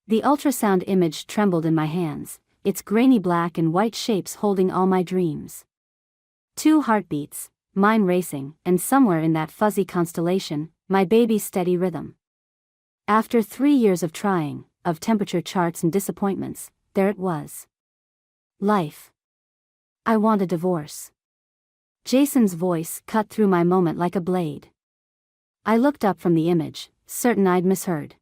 The ultrasound image trembled in my hands, its grainy black and white shapes holding all my dreams. 2 heartbeats, mine racing, and somewhere in that fuzzy constellation, my baby's steady rhythm. After 3 years of trying, of temperature charts and disappointments, there it was. Life. I want a divorce. Jason's voice cut through my moment like a blade. I looked up from the image, certain I'd misheard.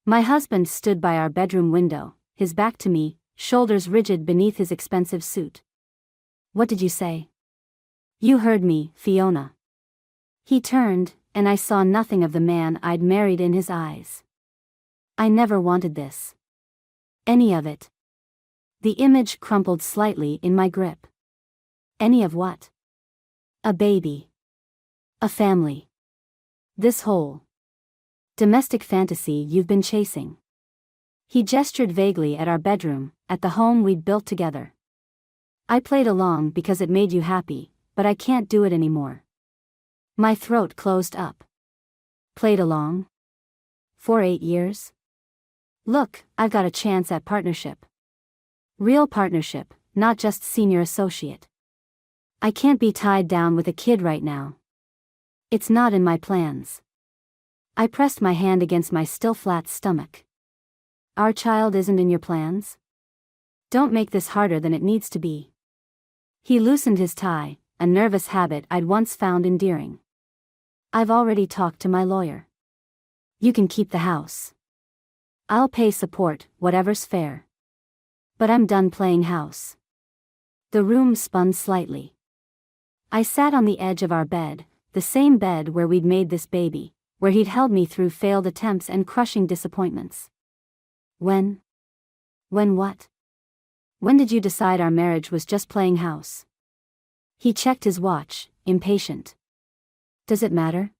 My husband stood by our bedroom window, his back to me, shoulders rigid beneath his expensive suit. What did you say? You heard me, Fiona. He turned, and I saw nothing of the man I'd married in his eyes. I never wanted this. Any of it. The image crumpled slightly in my grip. Any of what? A baby. A family. This whole domestic fantasy you've been chasing. He gestured vaguely at our bedroom, at the home we'd built together. I played along because it made you happy, but I can't do it anymore. My throat closed up. Played along? For 8 years? Look, I've got a chance at partnership. Real partnership, not just senior associate. I can't be tied down with a kid right now. It's not in my plans. I pressed my hand against my still flat stomach. Our child isn't in your plans? Don't make this harder than it needs to be. He loosened his tie, a nervous habit I'd once found endearing. I've already talked to my lawyer. You can keep the house. I'll pay support, whatever's fair. But I'm done playing house. The room spun slightly. I sat on the edge of our bed, the same bed where we'd made this baby, where he'd held me through failed attempts and crushing disappointments. When what? When did you decide our marriage was just playing house? He checked his watch, impatient. Does it matter?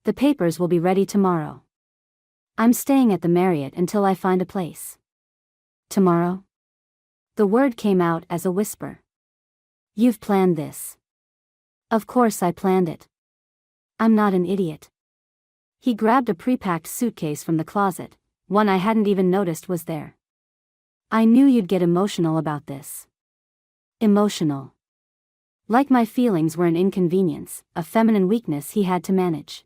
The papers will be ready tomorrow. I'm staying at the Marriott until I find a place. Tomorrow? The word came out as a whisper. You've planned this. Of course I planned it. I'm not an idiot. He grabbed a pre-packed suitcase from the closet, one I hadn't even noticed was there. I knew you'd get emotional about this. Emotional. Like my feelings were an inconvenience, a feminine weakness he had to manage.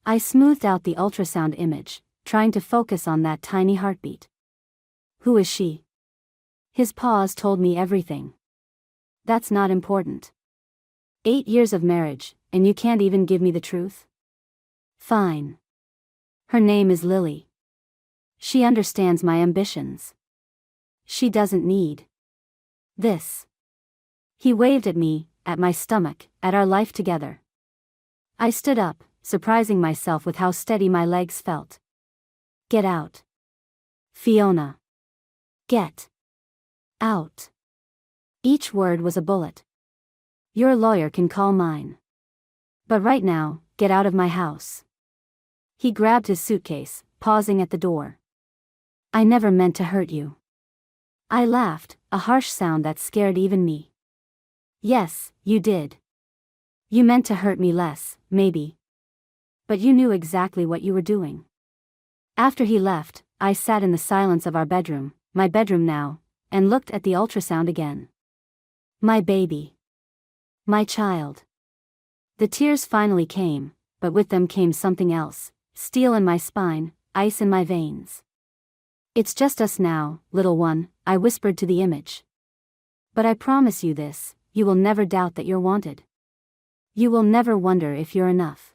I smoothed out the ultrasound image, trying to focus on that tiny heartbeat. Who is she? His pause told me everything. That's not important. 8 years of marriage, and you can't even give me the truth? Fine. Her name is Lily. She understands my ambitions. She doesn't need this. He waved at me, at my stomach, at our life together. I stood up, surprising myself with how steady my legs felt. Get out. Fiona. Get out. Each word was a bullet. Your lawyer can call mine. But right now, get out of my house. He grabbed his suitcase, pausing at the door. I never meant to hurt you. I laughed, a harsh sound that scared even me. Yes, you did. You meant to hurt me less, maybe. But you knew exactly what you were doing. After he left, I sat in the silence of our bedroom, my bedroom now, and looked at the ultrasound again. My baby. My child. The tears finally came, but with them came something else, steel in my spine, ice in my veins. It's just us now, little one, I whispered to the image. But I promise you this, you will never doubt that you're wanted. You will never wonder if you're enough.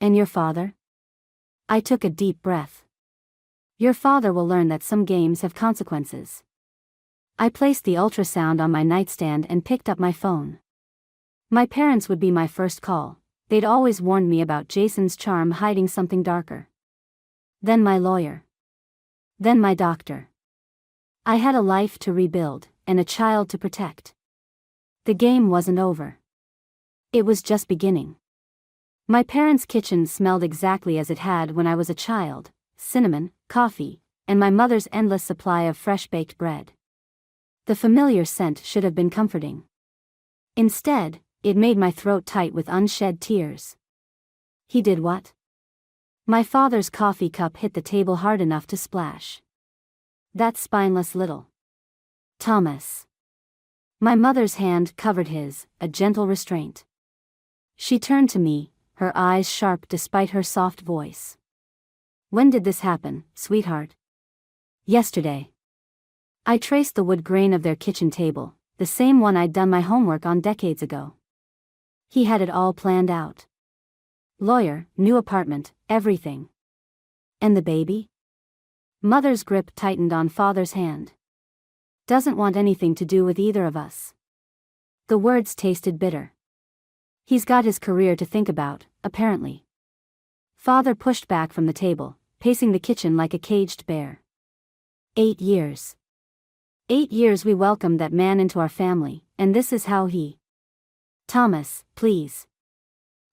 And your father? I took a deep breath. Your father will learn that some games have consequences. I placed the ultrasound on my nightstand and picked up my phone. My parents would be my first call. They'd always warned me about Jason's charm hiding something darker. Then my lawyer. Then my doctor. I had a life to rebuild, and a child to protect. The game wasn't over. It was just beginning. My parents' kitchen smelled exactly as it had when I was a child: cinnamon, coffee, and my mother's endless supply of fresh-baked bread. The familiar scent should have been comforting. Instead, it made my throat tight with unshed tears. He did what? My father's coffee cup hit the table hard enough to splash. That spineless little Thomas. My mother's hand covered his, a gentle restraint. She turned to me, her eyes sharp despite her soft voice. When did this happen, sweetheart? Yesterday. I traced the wood grain of their kitchen table, the same one I'd done my homework on decades ago. He had it all planned out. Lawyer, new apartment, everything. And the baby? Mother's grip tightened on father's hand. Doesn't want anything to do with either of us. The words tasted bitter. He's got his career to think about, apparently. Father pushed back from the table, pacing the kitchen like a caged bear. 8 years. 8 years we welcomed that man into our family, and this is how he. Thomas, please.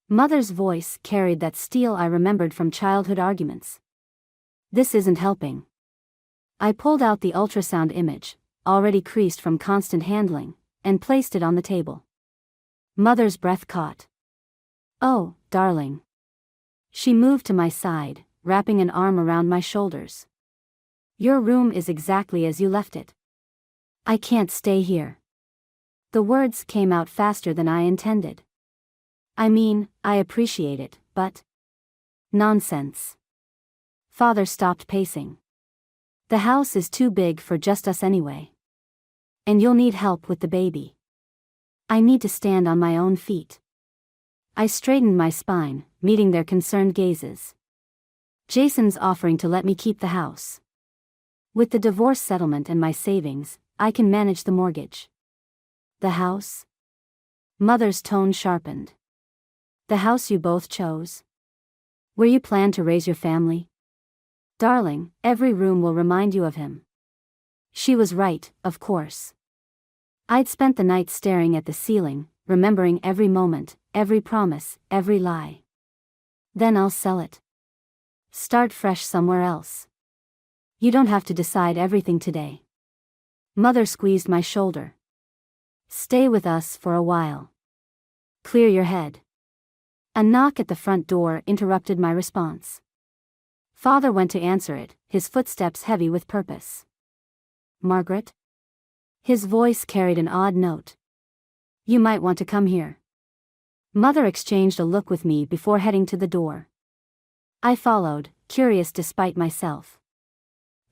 Mother's voice carried that steel I remembered from childhood arguments. This isn't helping. I pulled out the ultrasound image, already creased from constant handling, and placed it on the table. Mother's breath caught. Oh, darling. She moved to my side, wrapping an arm around my shoulders. Your room is exactly as you left it. I can't stay here. The words came out faster than I intended. I mean, I appreciate it, but. Nonsense. Father stopped pacing. The house is too big for just us anyway. And you'll need help with the baby. I need to stand on my own feet. I straightened my spine, meeting their concerned gazes. Jason's offering to let me keep the house. With the divorce settlement and my savings, I can manage the mortgage. The house? Mother's tone sharpened. The house you both chose? Where you plan to raise your family? Darling, every room will remind you of him. She was right, of course. I'd spent the night staring at the ceiling, remembering every moment, every promise, every lie. Then I'll sell it. Start fresh somewhere else. You don't have to decide everything today. Mother squeezed my shoulder. Stay with us for a while. Clear your head. A knock at the front door interrupted my response. Father went to answer it, his footsteps heavy with purpose. Margaret? His voice carried an odd note. You might want to come here. Mother exchanged a look with me before heading to the door. I followed, curious despite myself.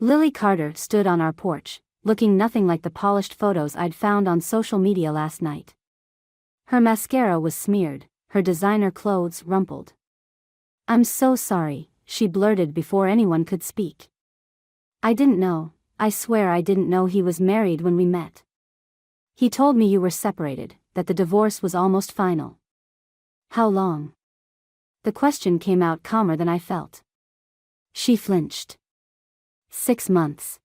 Lily Carter stood on our porch, looking nothing like the polished photos I'd found on social media last night. Her mascara was smeared, her designer clothes rumpled. I'm so sorry, she blurted before anyone could speak. I didn't know, I swear I didn't know he was married when we met. He told me you were separated, that the divorce was almost final. How long? The question came out calmer than I felt. She flinched. 6 months.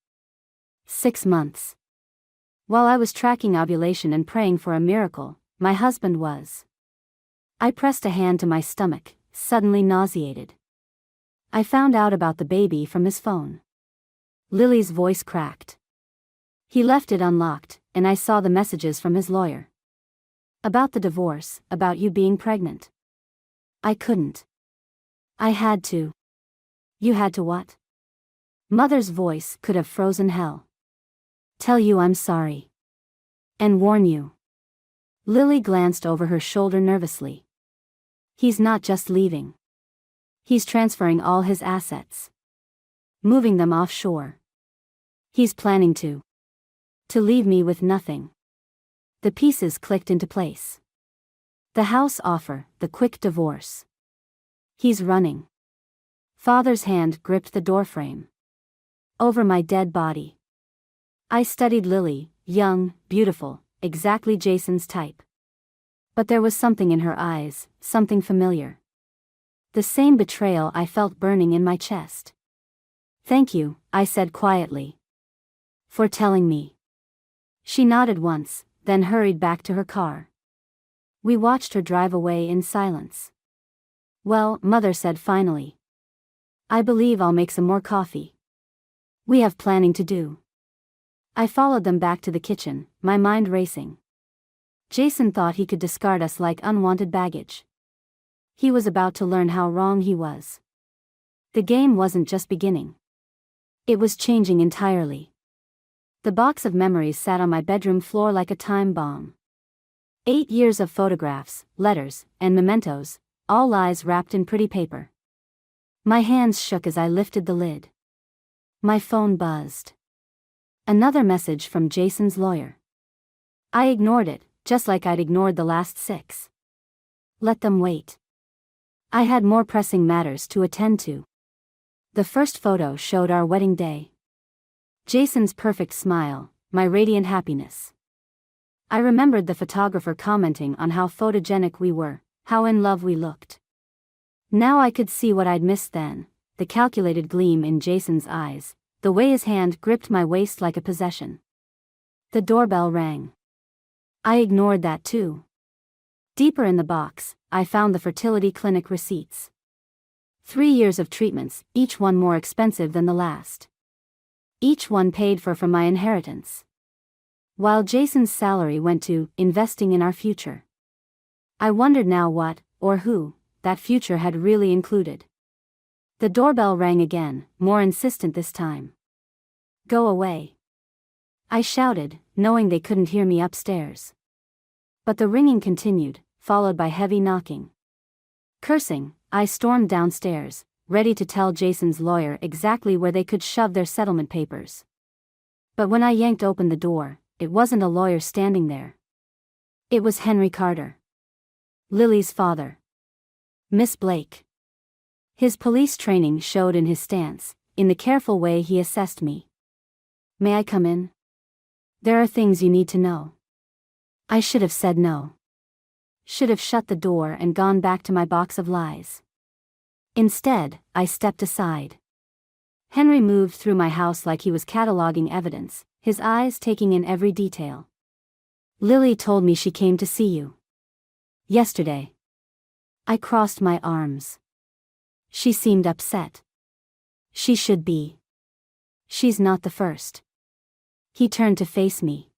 6 months. While I was tracking ovulation and praying for a miracle, my husband was. I pressed a hand to my stomach, suddenly nauseated. I found out about the baby from his phone. Lily's voice cracked. He left it unlocked, and I saw the messages from his lawyer. About the divorce, about you being pregnant. I couldn't. I had to. You had to what? Mother's voice could have frozen hell. Tell you I'm sorry. And warn you. Lily glanced over her shoulder nervously. He's not just leaving. He's transferring all his assets. Moving them offshore. He's planning to leave me with nothing. The pieces clicked into place. The house offer, the quick divorce. He's running. Father's hand gripped the doorframe. Over my dead body. I studied Lily, young, beautiful, exactly Jason's type. But there was something in her eyes, something familiar. The same betrayal I felt burning in my chest. Thank you, I said quietly. For telling me. She nodded once, then hurried back to her car. We watched her drive away in silence. Well, Mother said finally. I believe I'll make some more coffee. We have planning to do. I followed them back to the kitchen, my mind racing. Jason thought he could discard us like unwanted baggage. He was about to learn how wrong he was. The game wasn't just beginning. It was changing entirely. The box of memories sat on my bedroom floor like a time bomb. 8 years of photographs, letters, and mementos, all lies wrapped in pretty paper. My hands shook as I lifted the lid. My phone buzzed. Another message from Jason's lawyer. I ignored it, just like I'd ignored the last 6. Let them wait. I had more pressing matters to attend to. The first photo showed our wedding day. Jason's perfect smile, my radiant happiness. I remembered the photographer commenting on how photogenic we were, how in love we looked. Now I could see what I'd missed then, the calculated gleam in Jason's eyes, the way his hand gripped my waist like a possession. The doorbell rang. I ignored that too. Deeper in the box, I found the fertility clinic receipts. 3 years of treatments, each one more expensive than the last. Each one paid for from my inheritance. While Jason's salary went to investing in our future. I wondered now what, or who, that future had really included. The doorbell rang again, more insistent this time. Go away. I shouted, knowing they couldn't hear me upstairs. But the ringing continued, followed by heavy knocking. Cursing, I stormed downstairs, ready to tell Jason's lawyer exactly where they could shove their settlement papers. But when I yanked open the door, it wasn't a lawyer standing there. It was Henry Carter. Lily's father. Miss Blake. His police training showed in his stance, in the careful way he assessed me. May I come in? There are things you need to know. I should have said no. Should have shut the door and gone back to my box of lies. Instead, I stepped aside. Henry moved through my house like he was cataloging evidence, his eyes taking in every detail. Lily told me she came to see you. Yesterday. I crossed my arms. She seemed upset. She should be. She's not the first. He turned to face me.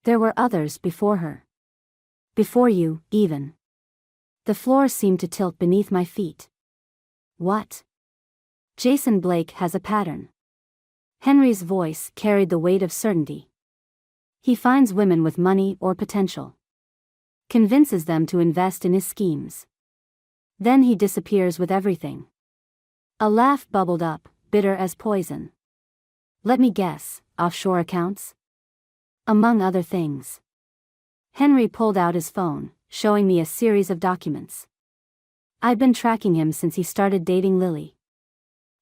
There were others before her. Before you, even. The floor seemed to tilt beneath my feet. What? Jason Blake has a pattern. Henry's voice carried the weight of certainty. He finds women with money or potential. Convinces them to invest in his schemes. Then he disappears with everything. A laugh bubbled up, bitter as poison. Let me guess, offshore accounts? Among other things. Henry pulled out his phone, showing me a series of documents. I'd been tracking him since he started dating Lily.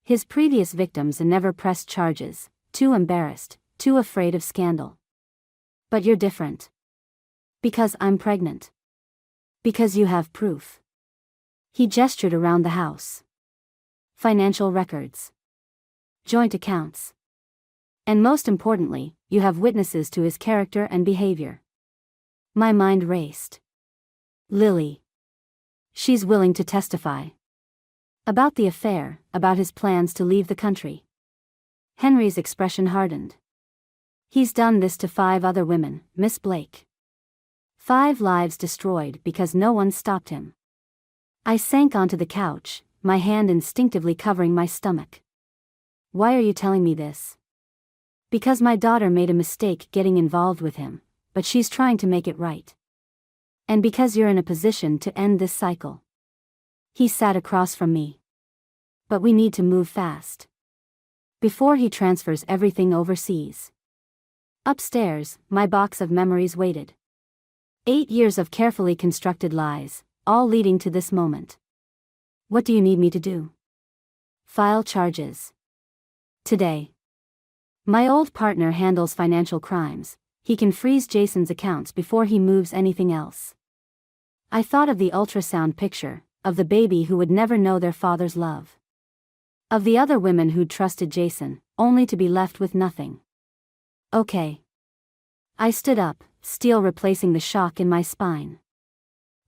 His previous victims never pressed charges, too embarrassed, too afraid of scandal. But you're different. Because I'm pregnant. Because you have proof. He gestured around the house. Financial records. Joint accounts. And most importantly, you have witnesses to his character and behavior. My mind raced. Lily. She's willing to testify. About the affair, about his plans to leave the country. Henry's expression hardened. He's done this to 5 other women, Miss Blake. 5 lives destroyed because no one stopped him. I sank onto the couch, my hand instinctively covering my stomach. Why are you telling me this? Because my daughter made a mistake getting involved with him, but she's trying to make it right. And because you're in a position to end this cycle. He sat across from me. But we need to move fast. Before he transfers everything overseas. Upstairs, my box of memories waited. 8 years of carefully constructed lies, all leading to this moment. What do you need me to do? File charges. Today. My old partner handles financial crimes. He can freeze Jason's accounts before he moves anything else. I thought of the ultrasound picture, of the baby who would never know their father's love. Of the other women who'd trusted Jason, only to be left with nothing. Okay. I stood up, steel replacing the shock in my spine.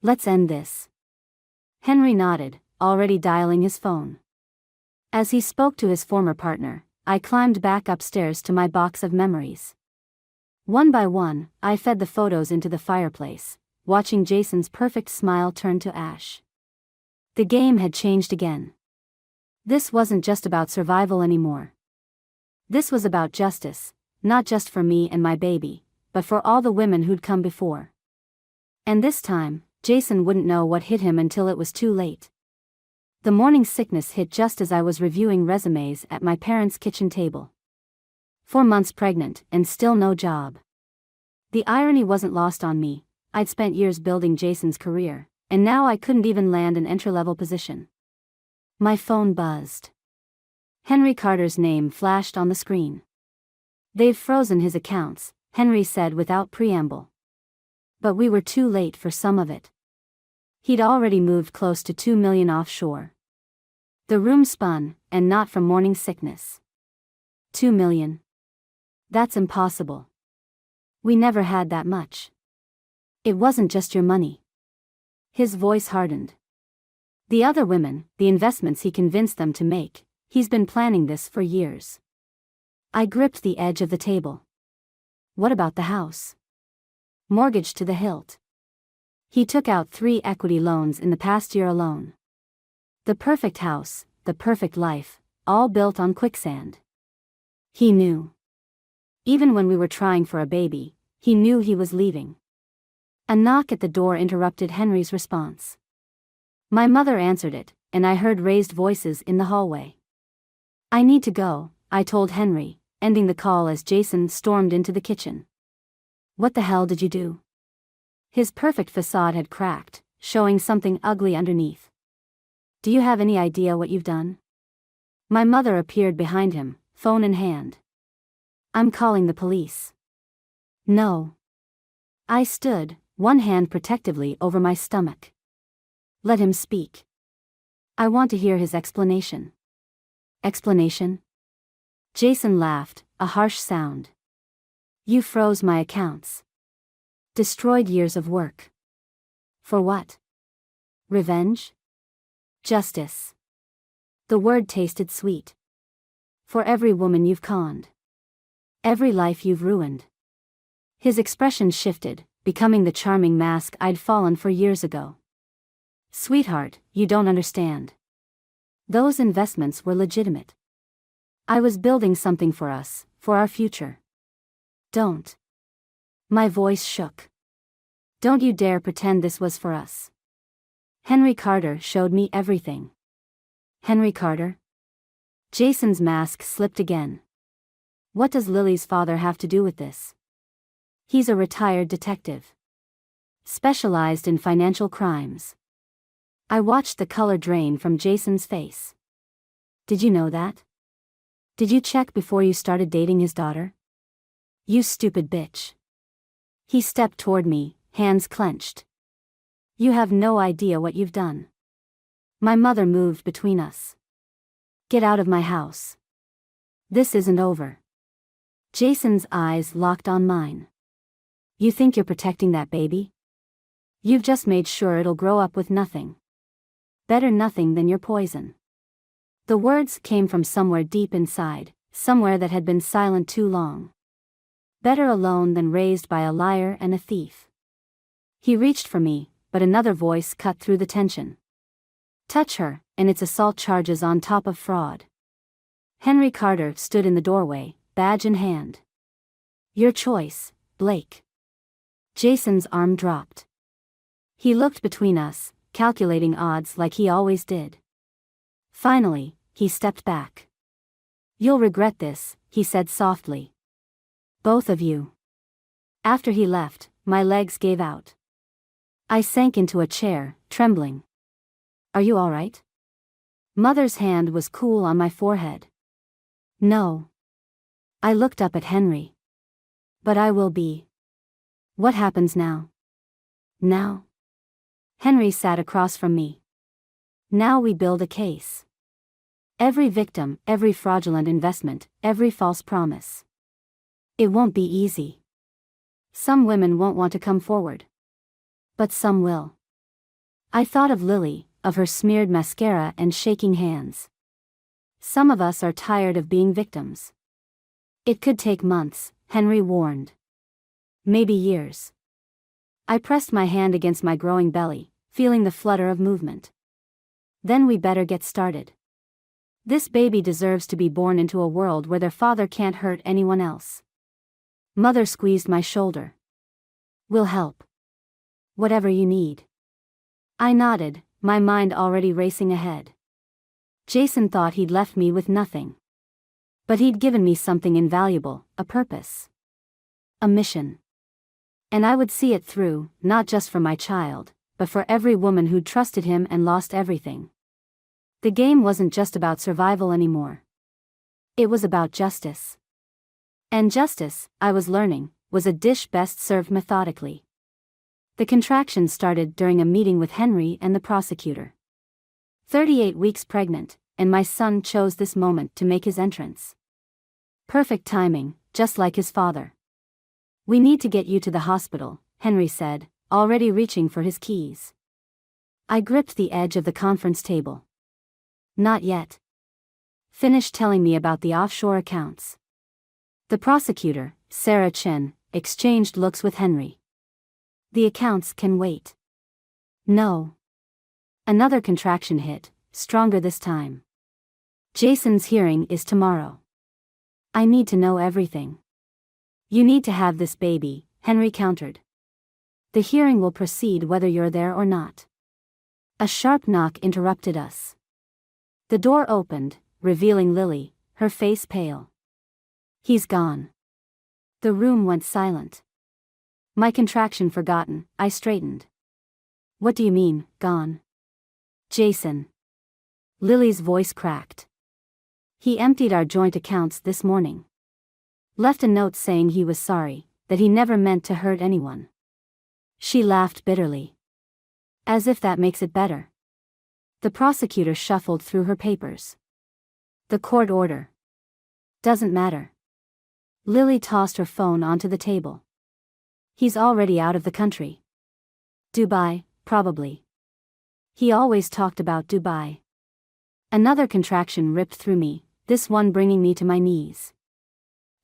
Let's end this. Henry nodded, already dialing his phone. As he spoke to his former partner, I climbed back upstairs to my box of memories. One by one, I fed the photos into the fireplace, watching Jason's perfect smile turn to ash. The game had changed again. This wasn't just about survival anymore. This was about justice, not just for me and my baby, but for all the women who'd come before. And this time, Jason wouldn't know what hit him until it was too late. The morning sickness hit just as I was reviewing resumes at my parents' kitchen table. 4 months pregnant, and still no job. The irony wasn't lost on me. I'd spent years building Jason's career, and now I couldn't even land an entry-level position. My phone buzzed. Henry Carter's name flashed on the screen. "They've frozen his accounts," Henry said without preamble. But we were too late for some of it. He'd already moved close to $2 million offshore. The room spun, and not from morning sickness. $2 million. That's impossible. We never had that much. It wasn't just your money. His voice hardened. The other women, the investments he convinced them to make, he's been planning this for years. I gripped the edge of the table. What about the house? Mortgaged to the hilt. He took out 3 equity loans in the past year alone. The perfect house, the perfect life, all built on quicksand. He knew. Even when we were trying for a baby, he knew he was leaving. A knock at the door interrupted Henry's response. My mother answered it, and I heard raised voices in the hallway. "I need to go," I told Henry, ending the call as Jason stormed into the kitchen. "What the hell did you do?" His perfect facade had cracked, showing something ugly underneath. "Do you have any idea what you've done?" My mother appeared behind him, phone in hand. "I'm calling the police." "No." I stood, one hand protectively over my stomach. "Let him speak. I want to hear his explanation." "Explanation?" Jason laughed, a harsh sound. "You froze my accounts. Destroyed years of work. For what? Revenge? Justice." The word tasted sweet. "For every woman you've conned. Every life you've ruined." His expression shifted, becoming the charming mask I'd fallen for years ago. "Sweetheart, you don't understand. Those investments were legitimate. I was building something for us, for our future. Don't." My voice shook. "Don't you dare pretend this was for us. Henry Carter showed me everything." "Henry Carter?" Jason's mask slipped again. "What does Lily's father have to do with this?" "He's a retired detective. Specialized in financial crimes." I watched the color drain from Jason's face. "Did you know that? Did you check before you started dating his daughter?" "You stupid bitch." He stepped toward me, hands clenched. "You have no idea what you've done." My mother moved between us. "Get out of my house. This isn't over." Jason's eyes locked on mine. "You think you're protecting that baby? You've just made sure it'll grow up with nothing. Better nothing than your poison." The words came from somewhere deep inside, somewhere that had been silent too long. Better alone than raised by a liar and a thief. He reached for me, but another voice cut through the tension. "Touch her, and it's assault charges on top of fraud." Henry Carter stood in the doorway, badge in hand. "Your choice, Blake." Jason's arm dropped. He looked between us, calculating odds like he always did. Finally, he stepped back. "You'll regret this," he said softly. "Both of you." After he left, my legs gave out. I sank into a chair, trembling. "Are you all right?" Mother's hand was cool on my forehead. "No." I looked up at Henry. "But I will be." "What happens now?" "Now?" Henry sat across from me. "Now we build a case. Every victim, every fraudulent investment, every false promise. It won't be easy. Some women won't want to come forward. But some will." I thought of Lily, of her smeared mascara and shaking hands. Some of us are tired of being victims. It could take months, Henry warned. Maybe years. I pressed my hand against my growing belly, feeling the flutter of movement. "Then we better get started. This baby deserves to be born into a world where their father can't hurt anyone else. Mother squeezed my shoulder. We'll help. Whatever you need. I nodded, my mind already racing ahead. Jason thought he'd left me with nothing. But he'd given me something invaluable, a purpose. A mission. And I would see it through, not just for my child, but for every woman who'd trusted him and lost everything. The game wasn't just about survival anymore. It was about justice. And justice, I was learning, was a dish best served methodically. The contractions started during a meeting with Henry and the prosecutor. 38 weeks pregnant, and my son chose this moment to make his entrance. Perfect timing, just like his father. We need to get you to the hospital, Henry said, already reaching for his keys. I gripped the edge of the conference table. Not yet. Finish telling me about the offshore accounts. The prosecutor, Sarah Chen, exchanged looks with Henry. The accounts can wait. No. Another contraction hit, stronger this time. Jason's hearing is tomorrow. I need to know everything. You need to have this baby, Henry countered. The hearing will proceed whether you're there or not. A sharp knock interrupted us. The door opened, revealing Lily, her face pale. He's gone. The room went silent. My contraction forgotten, I straightened. What do you mean, gone? Jason. Lily's voice cracked. He emptied our joint accounts this morning. Left a note saying he was sorry, that he never meant to hurt anyone. She laughed bitterly. As if that makes it better. The prosecutor shuffled through her papers. The court order. Doesn't matter. Lily tossed her phone onto the table. He's already out of the country. Dubai, probably. He always talked about Dubai. Another contraction ripped through me, this one bringing me to my knees.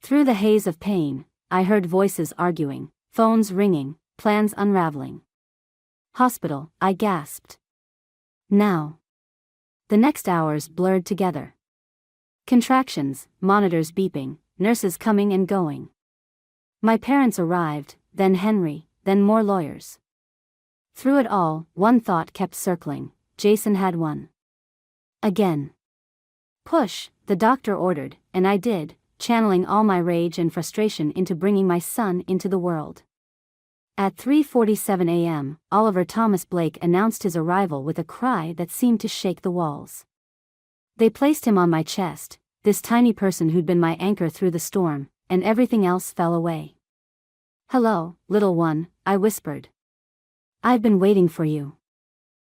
Through the haze of pain, I heard voices arguing, phones ringing, plans unraveling. Hospital, I gasped. Now. The next hours blurred together. Contractions, monitors beeping, nurses coming and going. My parents arrived, then Henry, then more lawyers. Through it all, one thought kept circling. Jason had won. Again. Push, the doctor ordered, and I did, channeling all my rage and frustration into bringing my son into the world. At 3:47 a.m., Oliver Thomas Blake announced his arrival with a cry that seemed to shake the walls. They placed him on my chest, this tiny person who'd been my anchor through the storm, and everything else fell away. Hello, little one, I whispered. I've been waiting for you.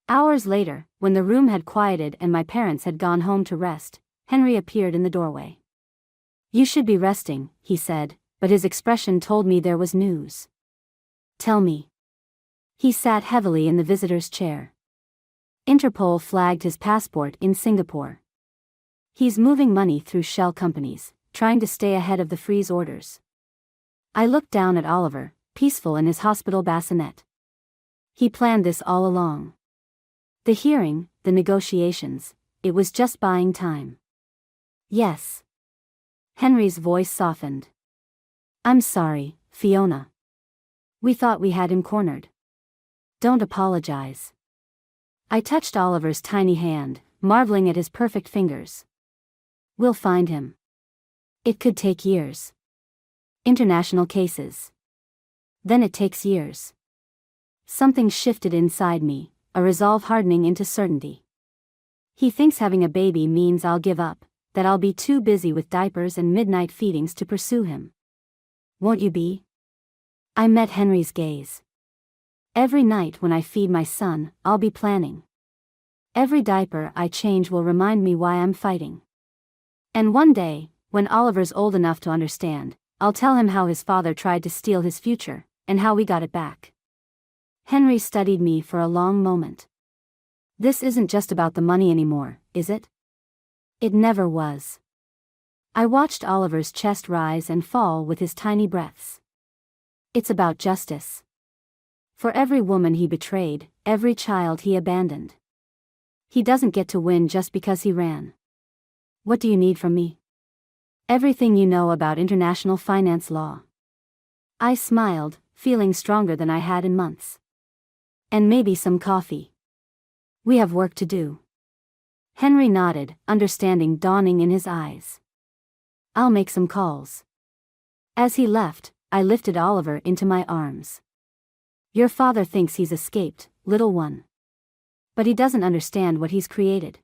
Hours later, when the room had quieted and my parents had gone home to rest, Henry appeared in the doorway. You should be resting, he said, but his expression told me there was news. Tell me. He sat heavily in the visitor's chair. Interpol flagged his passport in Singapore. He's moving money through shell companies, trying to stay ahead of the freeze orders. I looked down at Oliver, peaceful in his hospital bassinet. He planned this all along. The hearing, the negotiations, it was just buying time. Yes. Henry's voice softened. I'm sorry, Fiona. We thought we had him cornered. Don't apologize. I touched Oliver's tiny hand, marveling at his perfect fingers. We'll find him. It could take years. International cases. Then it takes years. Something shifted inside me, a resolve hardening into certainty. He thinks having a baby means I'll give up, that I'll be too busy with diapers and midnight feedings to pursue him. Won't you be? I met Henry's gaze. Every night when I feed my son, I'll be planning. Every diaper I change will remind me why I'm fighting. And one day, when Oliver's old enough to understand, I'll tell him how his father tried to steal his future, and how we got it back. Henry studied me for a long moment. This isn't just about the money anymore, is it? It never was. I watched Oliver's chest rise and fall with his tiny breaths. It's about justice. For every woman he betrayed, every child he abandoned. He doesn't get to win just because he ran. What do you need from me? Everything you know about international finance law. I smiled, feeling stronger than I had in months. And maybe some coffee. We have work to do. Henry nodded, understanding dawning in his eyes. I'll make some calls. As he left, I lifted Oliver into my arms. Your father thinks he's escaped, little one. But he doesn't understand what he's created.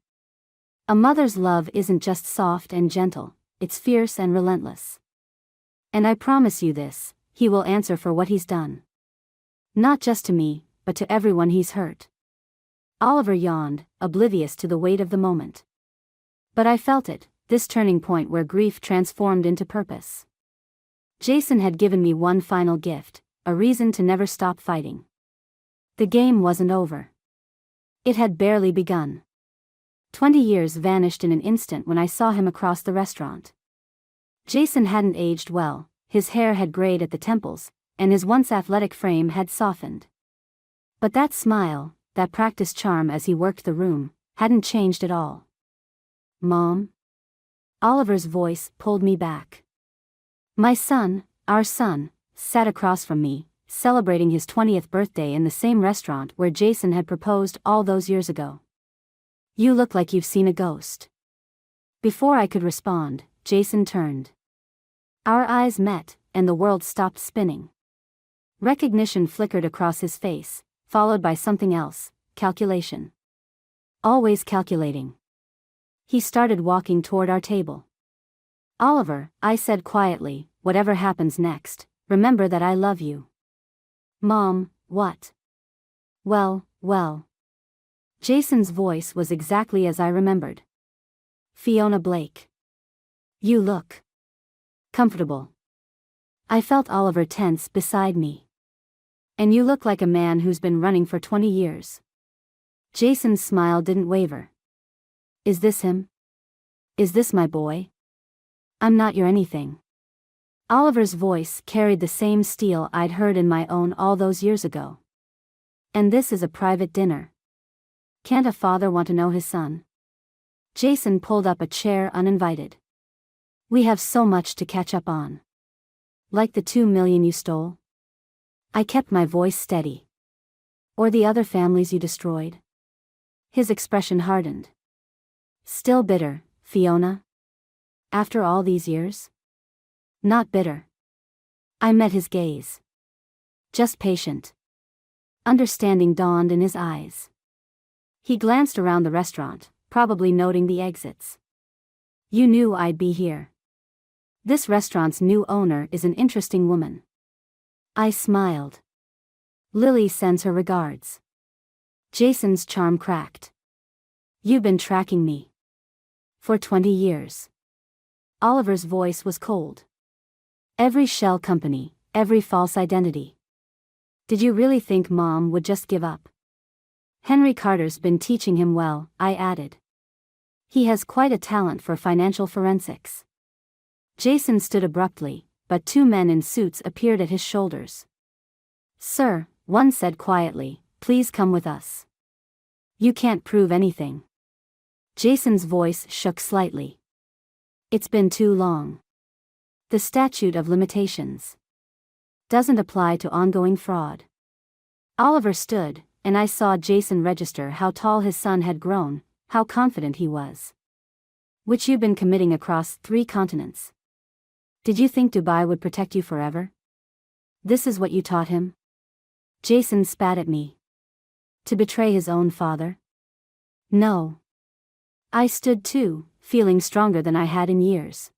A mother's love isn't just soft and gentle, it's fierce and relentless. And I promise you this, he will answer for what he's done. Not just to me, but to everyone he's hurt. Oliver yawned, oblivious to the weight of the moment. But I felt it, this turning point where grief transformed into purpose. Jason had given me one final gift, a reason to never stop fighting. The game wasn't over. It had barely begun. 20 years vanished in an instant when I saw him across the restaurant. Jason hadn't aged well, his hair had grayed at the temples, and his once athletic frame had softened. But that smile, that practiced charm as he worked the room, hadn't changed at all. Mom? Oliver's voice pulled me back. My son, our son, sat across from me, celebrating his 20th birthday in the same restaurant where Jason had proposed all those years ago. You look like you've seen a ghost. Before I could respond, Jason turned. Our eyes met, and the world stopped spinning. Recognition flickered across his face, followed by something else, calculation. Always calculating. He started walking toward our table. Oliver, I said quietly, whatever happens next, remember that I love you. Mom, what? Well. Jason's voice was exactly as I remembered. Fiona Blake. You look comfortable. I felt Oliver tense beside me. And you look like a man who's been running for 20 years. Jason's smile didn't waver. Is this him? Is this my boy? I'm not your anything. Oliver's voice carried the same steel I'd heard in my own all those years ago. And this is a private dinner. Can't a father want to know his son? Jason pulled up a chair uninvited. We have so much to catch up on. Like the 2 million you stole? I kept my voice steady. Or the other families you destroyed? His expression hardened. Still bitter, Fiona? After all these years? Not bitter. I met his gaze. Just patient. Understanding dawned in his eyes. He glanced around the restaurant, probably noting the exits. You knew I'd be here. This restaurant's new owner is an interesting woman. I smiled. Lily sends her regards. Jason's charm cracked. You've been tracking me. For 20 years. Oliver's voice was cold. Every shell company, every false identity. Did you really think Mom would just give up? Henry Carter's been teaching him well, I added. He has quite a talent for financial forensics. Jason stood abruptly, but 2 men in suits appeared at his shoulders. Sir, one said quietly, please come with us. You can't prove anything. Jason's voice shook slightly. It's been too long. The statute of limitations doesn't apply to ongoing fraud. Oliver stood, and I saw Jason register how tall his son had grown, how confident he was. Which you've been committing across 3 continents. Did you think Dubai would protect you forever? This is what you taught him? Jason spat at me. To betray his own father? No. I stood too, feeling stronger than I had in years.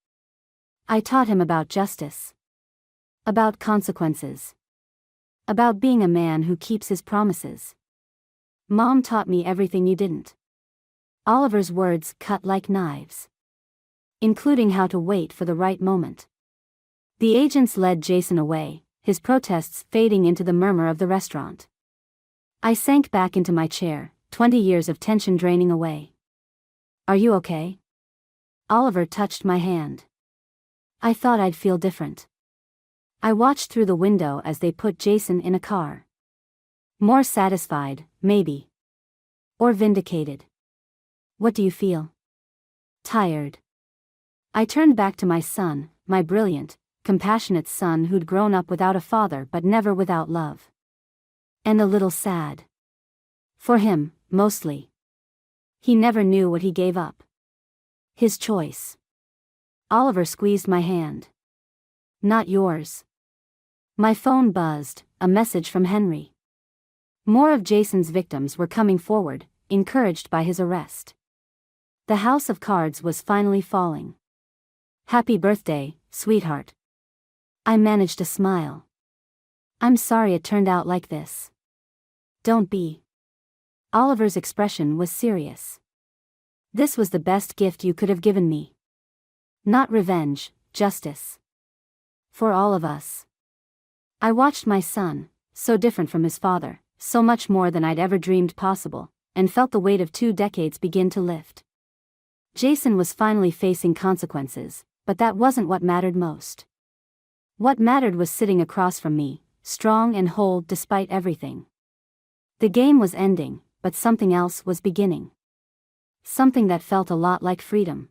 I taught him about justice. About consequences. About being a man who keeps his promises. Mom taught me everything you didn't. Oliver's words cut like knives. Including how to wait for the right moment. The agents led Jason away, his protests fading into the murmur of the restaurant. I sank back into my chair, 20 years of tension draining away. Are you okay? Oliver touched my hand. I thought I'd feel different. I watched through the window as they put Jason in a car. More satisfied, maybe. Or vindicated. What do you feel? Tired. I turned back to my son, my brilliant, compassionate son who'd grown up without a father but never without love. And a little sad. For him, mostly. He never knew what he gave up. His choice. Oliver squeezed my hand. Not yours. My phone buzzed, a message from Henry. More of Jason's victims were coming forward, encouraged by his arrest. The house of cards was finally falling. Happy birthday, sweetheart. I managed a smile. I'm sorry it turned out like this. Don't be. Oliver's expression was serious. This was the best gift you could have given me. Not revenge, justice. For all of us. I watched my son, so different from his father, so much more than I'd ever dreamed possible, and felt the weight of 2 decades begin to lift. Jason was finally facing consequences, but that wasn't what mattered most. What mattered was sitting across from me, strong and whole despite everything. The game was ending, but something else was beginning. Something that felt a lot like freedom.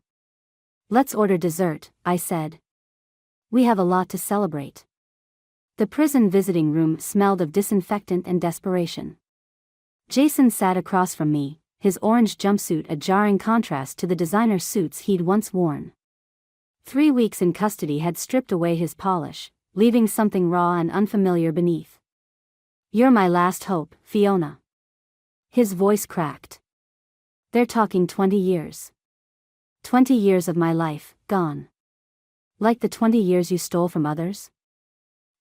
Let's order dessert, I said. We have a lot to celebrate. The prison visiting room smelled of disinfectant and desperation. Jason sat across from me, his orange jumpsuit a jarring contrast to the designer suits he'd once worn. 3 weeks in custody had stripped away his polish, leaving something raw and unfamiliar beneath. You're my last hope, Fiona. His voice cracked. They're talking 20 years. 20 years of my life, gone. Like the 20 years you stole from others?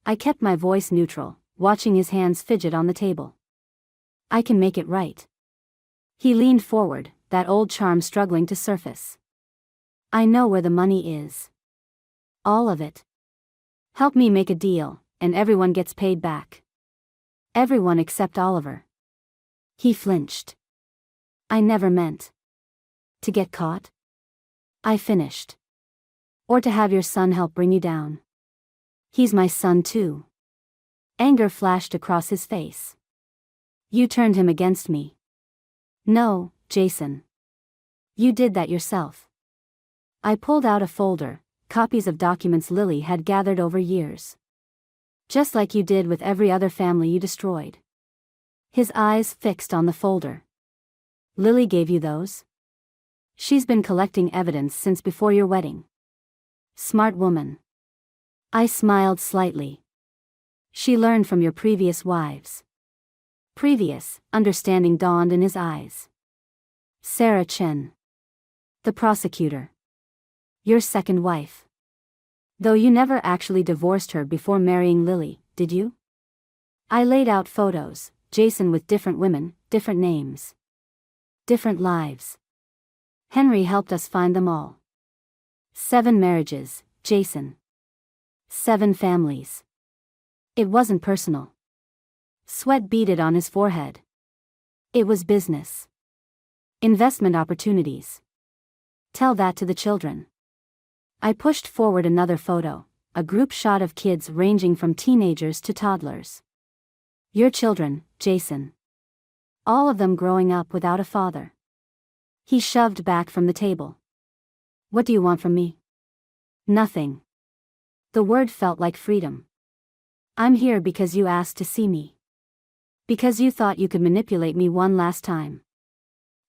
I kept my voice neutral, watching his hands fidget on the table. I can make it right. He leaned forward, that old charm struggling to surface. I know where the money is. All of it. Help me make a deal, and everyone gets paid back. Everyone except Oliver. He flinched. I never meant. To get caught? I finished. Or to have your son help bring you down. He's my son too. Anger flashed across his face. You turned him against me. No, Jason. You did that yourself. I pulled out a folder, copies of documents Lily had gathered over years. Just like you did with every other family you destroyed. His eyes fixed on the folder. Lily gave you those? She's been collecting evidence since before your wedding. Smart woman. I smiled slightly. She learned from your previous wives. Previous, understanding dawned in his eyes. Sarah Chen. The prosecutor. Your second wife. Though you never actually divorced her before marrying Lily, did you? I laid out photos, Jason with different women, different names. Different lives. Henry helped us find them all. 7 marriages, Jason. 7 families. It wasn't personal. Sweat beaded on his forehead. It was business. Investment opportunities. Tell that to the children. I pushed forward another photo, a group shot of kids ranging from teenagers to toddlers. Your children, Jason. All of them growing up without a father. He shoved back from the table. What do you want from me? Nothing. The word felt like freedom. I'm here because you asked to see me. Because you thought you could manipulate me one last time.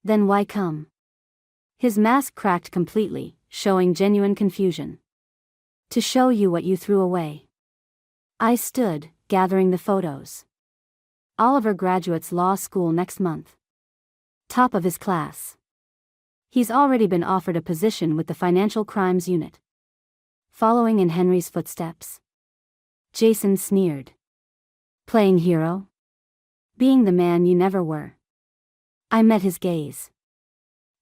Then why come? His mask cracked completely, showing genuine confusion. To show you what you threw away. I stood, gathering the photos. Oliver graduates law school next month. Top of his class. He's already been offered a position with the Financial Crimes Unit. Following in Henry's footsteps. Jason sneered. Playing hero? Being the man you never were. I met his gaze.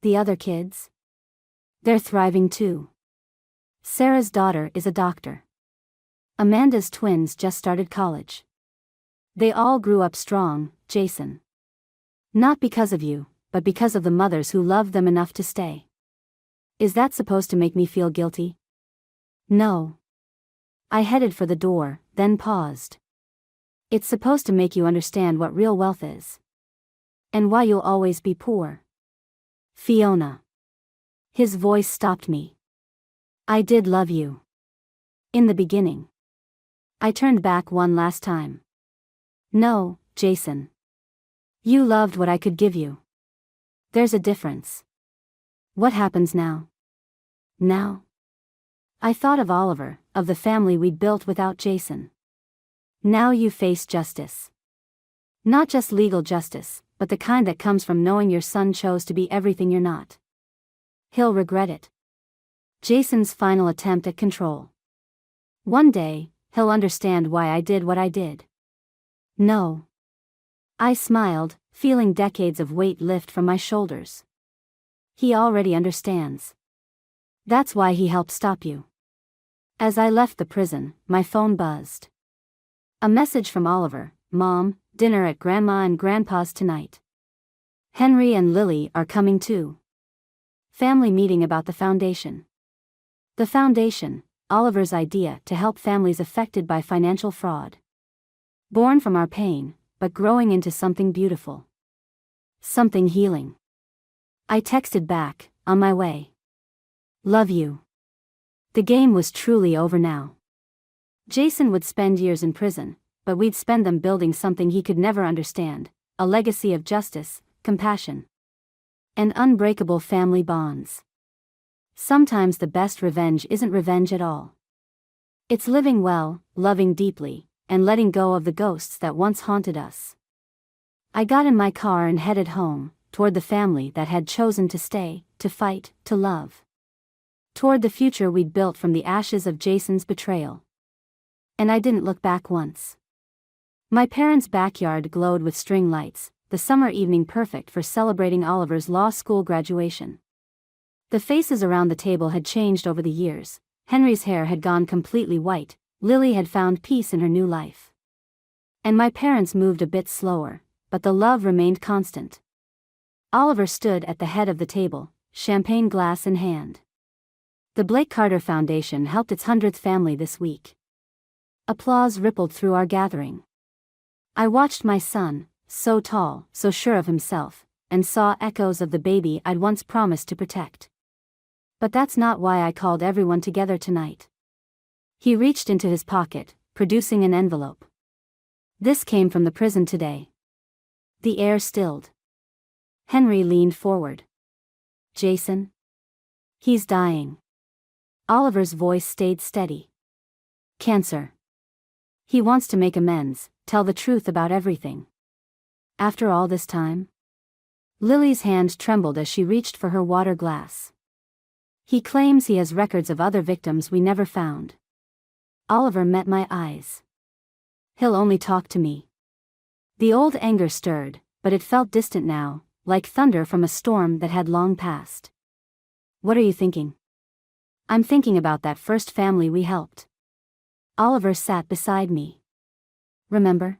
The other kids? They're thriving too. Sarah's daughter is a doctor. Amanda's twins just started college. They all grew up strong, Jason. Not because of you, but because of the mothers who loved them enough to stay. Is that supposed to make me feel guilty? No. I headed for the door, then paused. It's supposed to make you understand what real wealth is. And why you'll always be poor. Fiona. His voice stopped me. I did love you. In the beginning. I turned back one last time. No, Jason. You loved what I could give you. There's a difference. What happens now? Now? I thought of Oliver, of the family we'd built without Jason. Now you face justice. Not just legal justice, but the kind that comes from knowing your son chose to be everything you're not. He'll regret it. Jason's final attempt at control. One day, he'll understand why I did what I did. No. I smiled, feeling decades of weight lift from my shoulders. He already understands. That's why he helped stop you. As I left the prison, my phone buzzed. A message from Oliver: Mom, dinner at Grandma and Grandpa's tonight. Henry and Lily are coming too. Family meeting about the foundation. The foundation, Oliver's idea to help families affected by financial fraud. Born from our pain, but growing into something beautiful. Something healing. I texted back, on my way. Love you. The game was truly over now. Jason would spend years in prison, but we'd spend them building something he could never understand, a legacy of justice, compassion, and unbreakable family bonds. Sometimes the best revenge isn't revenge at all. It's living well, loving deeply, and letting go of the ghosts that once haunted us. I got in my car and headed home, toward the family that had chosen to stay, to fight, to love. Toward the future we'd built from the ashes of Jason's betrayal. And I didn't look back once. My parents' backyard glowed with string lights, the summer evening perfect for celebrating Oliver's law school graduation. The faces around the table had changed over the years. Henry's hair had gone completely white, Lily had found peace in her new life. And my parents moved a bit slower, but the love remained constant. Oliver stood at the head of the table, champagne glass in hand. The Blake Carter Foundation helped its 100th family this week. Applause rippled through our gathering. I watched my son, so tall, so sure of himself, and saw echoes of the baby I'd once promised to protect. But that's not why I called everyone together tonight. He reached into his pocket, producing an envelope. This came from the prison today. The air stilled. Henry leaned forward. Jason? He's dying. Oliver's voice stayed steady. Cancer. He wants to make amends, tell the truth about everything. After all this time? Lily's hand trembled as she reached for her water glass. He claims he has records of other victims we never found. Oliver met my eyes. He'll only talk to me. The old anger stirred, but it felt distant now, like thunder from a storm that had long passed. What are you thinking? I'm thinking about that first family we helped. Oliver sat beside me. Remember?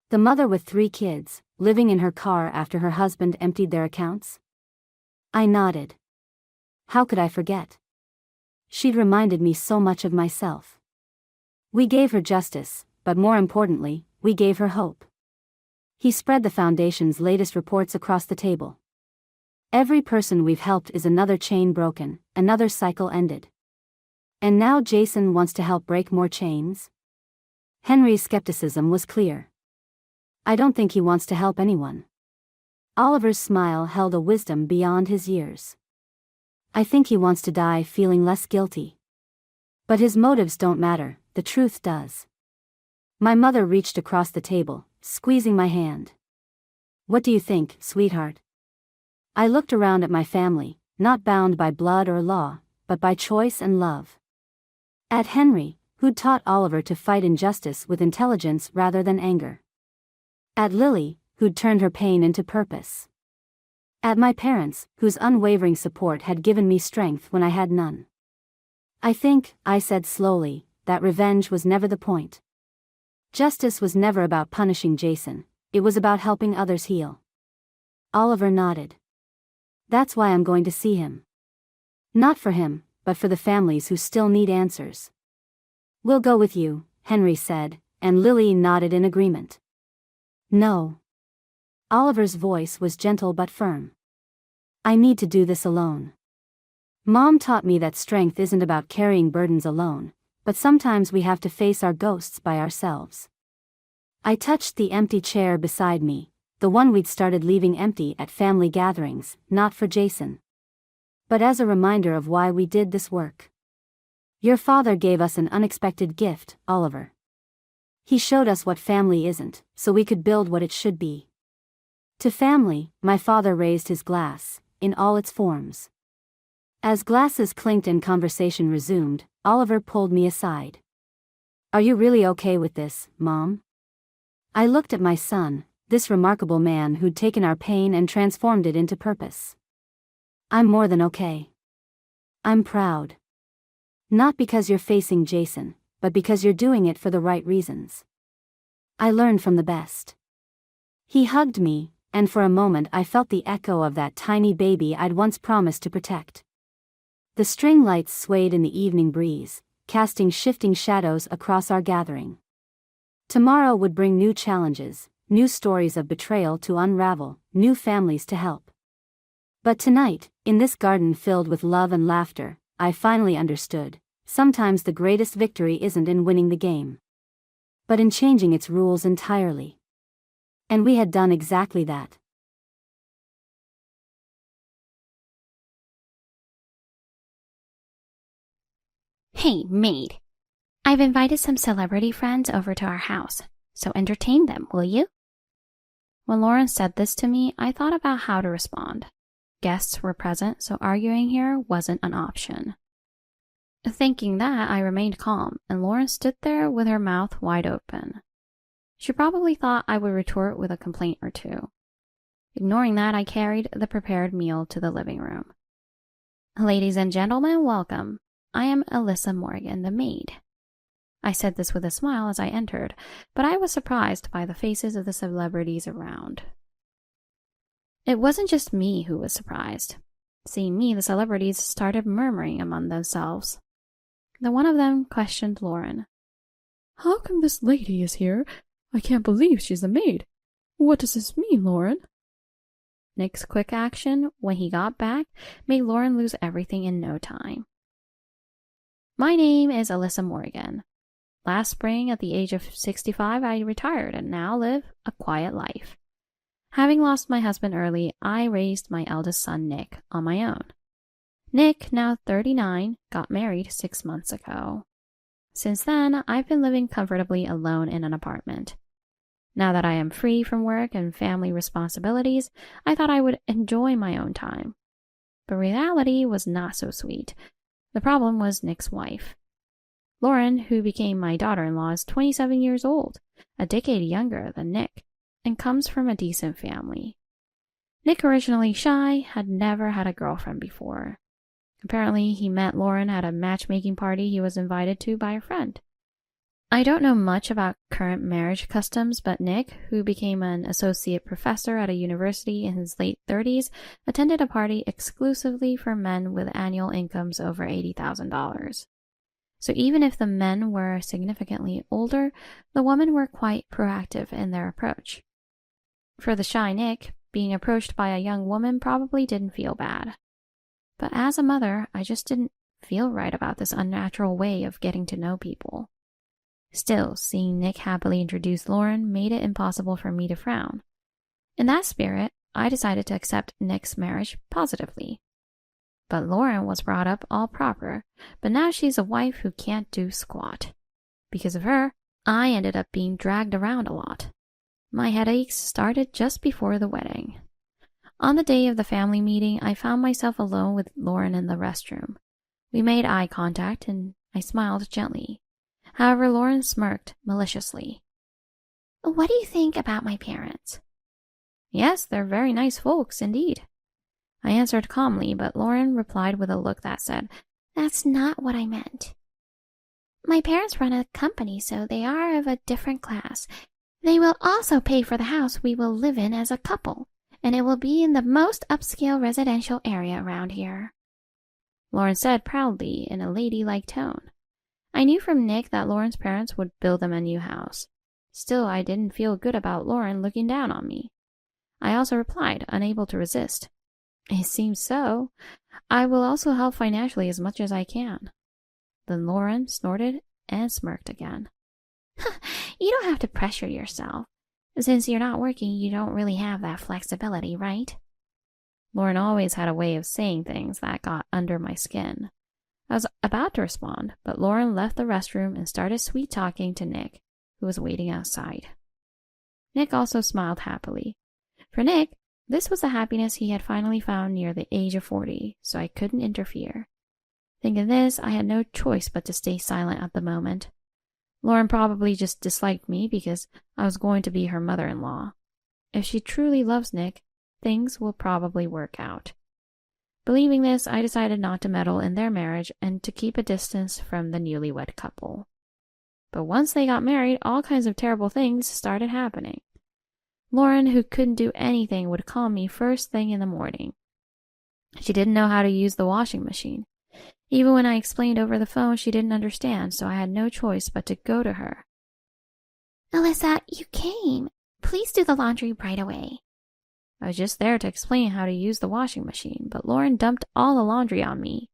The mother with 3 kids, living in her car after her husband emptied their accounts? I nodded. How could I forget? She'd reminded me so much of myself. We gave her justice, but more importantly, we gave her hope. He spread the foundation's latest reports across the table. Every person we've helped is another chain broken, another cycle ended. And now Jason wants to help break more chains? Henry's skepticism was clear. I don't think he wants to help anyone. Oliver's smile held a wisdom beyond his years. I think he wants to die feeling less guilty. But his motives don't matter, the truth does. My mother reached across the table, squeezing my hand. What do you think, sweetheart? I looked around at my family, not bound by blood or law, but by choice and love. At Henry, who'd taught Oliver to fight injustice with intelligence rather than anger. At Lily, who'd turned her pain into purpose. At my parents, whose unwavering support had given me strength when I had none. I think, I said slowly, that revenge was never the point. Justice was never about punishing Jason, it was about helping others heal. Oliver nodded. That's why I'm going to see him. Not for him, but for the families who still need answers. We'll go with you, Henry said, and Lily nodded in agreement. No. Oliver's voice was gentle but firm. I need to do this alone. Mom taught me that strength isn't about carrying burdens alone, but sometimes we have to face our ghosts by ourselves. I touched the empty chair beside me, the one we'd started leaving empty at family gatherings, not for Jason, but as a reminder of why we did this work. Your father gave us an unexpected gift, Oliver. He showed us what family isn't, so we could build what it should be. To family, my father raised his glass, in all its forms. As glasses clinked and conversation resumed, Oliver pulled me aside. Are you really okay with this, Mom? I looked at my son, this remarkable man who'd taken our pain and transformed it into purpose. I'm more than okay. I'm proud. Not because you're facing Jason, but because you're doing it for the right reasons. I learned from the best. He hugged me, and for a moment I felt the echo of that tiny baby I'd once promised to protect. The string lights swayed in the evening breeze, casting shifting shadows across our gathering. Tomorrow would bring new challenges, new stories of betrayal to unravel, new families to help. But tonight, in this garden filled with love and laughter, I finally understood, sometimes the greatest victory isn't in winning the game, but in changing its rules entirely. And we had done exactly that. Hey, maid. I've invited some celebrity friends over to our house, so entertain them, will you? When Lauren said this to me, I thought about how to respond. Guests were present, so arguing here wasn't an option. Thinking that, I remained calm, and Lauren stood there with her mouth wide open. She probably thought I would retort with a complaint or two. Ignoring that, I carried the prepared meal to the living room. Ladies and gentlemen, welcome. I am Alyssa Morgan, the maid. I said this with a smile as I entered, but I was surprised by the faces of the celebrities around. It wasn't just me who was surprised. Seeing me, the celebrities started murmuring among themselves. Then one of them questioned Lauren. How come this lady is here? I can't believe she's a maid. What does this mean, Lauren? Nick's quick action, when he got back, made Lauren lose everything in no time. My name is Alyssa Morgan. Last spring, at the age of 65, I retired and now live a quiet life. Having lost my husband early, I raised my eldest son, Nick, on my own. Nick, now 39, got married 6 months ago. Since then, I've been living comfortably alone in an apartment. Now that I am free from work and family responsibilities, I thought I would enjoy my own time. But reality was not so sweet. The problem was Nick's wife. Lauren, who became my daughter-in-law, is 27 years old, a decade younger than Nick, and comes from a decent family. Nick, originally shy, had never had a girlfriend before. Apparently, he met Lauren at a matchmaking party he was invited to by a friend. I don't know much about current marriage customs, but Nick, who became an associate professor at a university in his late 30s, attended a party exclusively for men with annual incomes over $80,000. So even if the men were significantly older, the women were quite proactive in their approach. For the shy Nick, being approached by a young woman probably didn't feel bad. But as a mother, I just didn't feel right about this unnatural way of getting to know people. Still, seeing Nick happily introduce Lauren made it impossible for me to frown. In that spirit, I decided to accept Nick's marriage positively. But Lauren was brought up all proper, but now she's a wife who can't do squat. Because of her, I ended up being dragged around a lot. My headaches started just before the wedding. On the day of the family meeting, I found myself alone with Lauren in the restroom. We made eye contact and I smiled gently. However, Lauren smirked maliciously. What do you think about my parents? Yes, they're very nice folks indeed. I answered calmly, but Lauren replied with a look that said, That's not what I meant. My parents run a company, so they are of a different class. They will also pay for the house we will live in as a couple, and it will be in the most upscale residential area around here. Lauren said proudly in a ladylike tone. I knew from Nick that Lauren's parents would build them a new house. Still, I didn't feel good about Lauren looking down on me. I also replied, unable to resist. It seems so. I will also help financially as much as I can. Then Lauren snorted and smirked again. You don't have to pressure yourself. Since you're not working, you don't really have that flexibility, right? Lauren always had a way of saying things that got under my skin. I was about to respond, but Lauren left the restroom and started sweet-talking to Nick, who was waiting outside. Nick also smiled happily. For Nick, this was the happiness he had finally found near the age of 40, so I couldn't interfere. Thinking this, I had no choice but to stay silent at the moment. Lauren probably just disliked me because I was going to be her mother-in-law. If she truly loves Nick, things will probably work out. Believing this, I decided not to meddle in their marriage and to keep a distance from the newlywed couple. But once they got married, all kinds of terrible things started happening. Lauren, who couldn't do anything, would call me first thing in the morning. She didn't know how to use the washing machine. Even when I explained over the phone, she didn't understand, so I had no choice but to go to her. Alyssa, you came. Please do the laundry right away. I was just there to explain how to use the washing machine, but Lauren dumped all the laundry on me,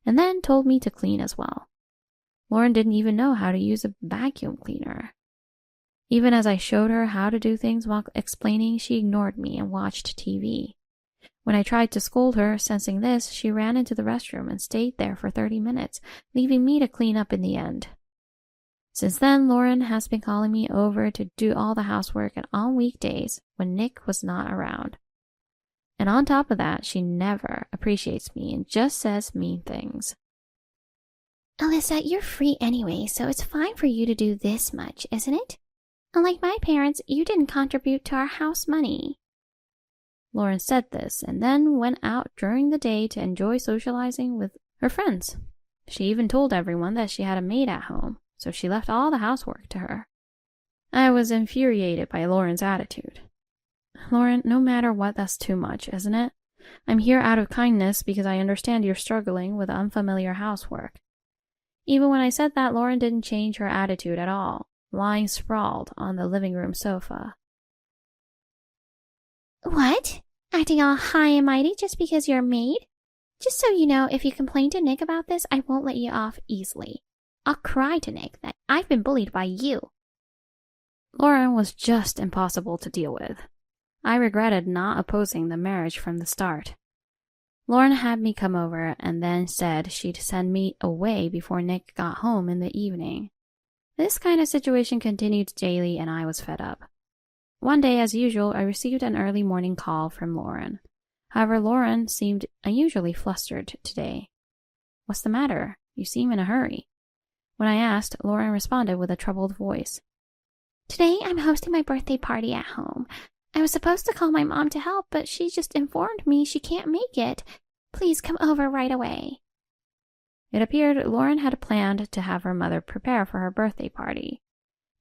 and then told me to clean as well. Lauren didn't even know how to use a vacuum cleaner. Even as I showed her how to do things while explaining, she ignored me and watched TV. When I tried to scold her, sensing this, she ran into the restroom and stayed there for 30 minutes, leaving me to clean up in the end. Since then, Lauren has been calling me over to do all the housework and on weekdays when Nick was not around. And on top of that, she never appreciates me and just says mean things. Alyssa, you're free anyway, so it's fine for you to do this much, isn't it? Unlike my parents, you didn't contribute to our house money. Lauren said this and then went out during the day to enjoy socializing with her friends. She even told everyone that she had a maid at home, so she left all the housework to her. I was infuriated by Lauren's attitude. Lauren, no matter what, that's too much, isn't it? I'm here out of kindness because I understand you're struggling with unfamiliar housework. Even when I said that, Lauren didn't change her attitude at all, lying sprawled on the living room sofa. What? Acting all high and mighty just because you're a maid? Just so you know, if you complain to Nick about this, I won't let you off easily. I'll cry to Nick that I've been bullied by you. Lauren was just impossible to deal with. I regretted not opposing the marriage from the start. Lauren had me come over and then said she'd send me away before Nick got home in the evening. This kind of situation continued daily and I was fed up. One day, as usual, I received an early morning call from Lauren. However, Lauren seemed unusually flustered today. What's the matter? You seem in a hurry. When I asked, Lauren responded with a troubled voice. Today, I'm hosting my birthday party at home. I was supposed to call my mom to help, but she just informed me she can't make it. Please come over right away. It appeared Lauren had planned to have her mother prepare for her birthday party.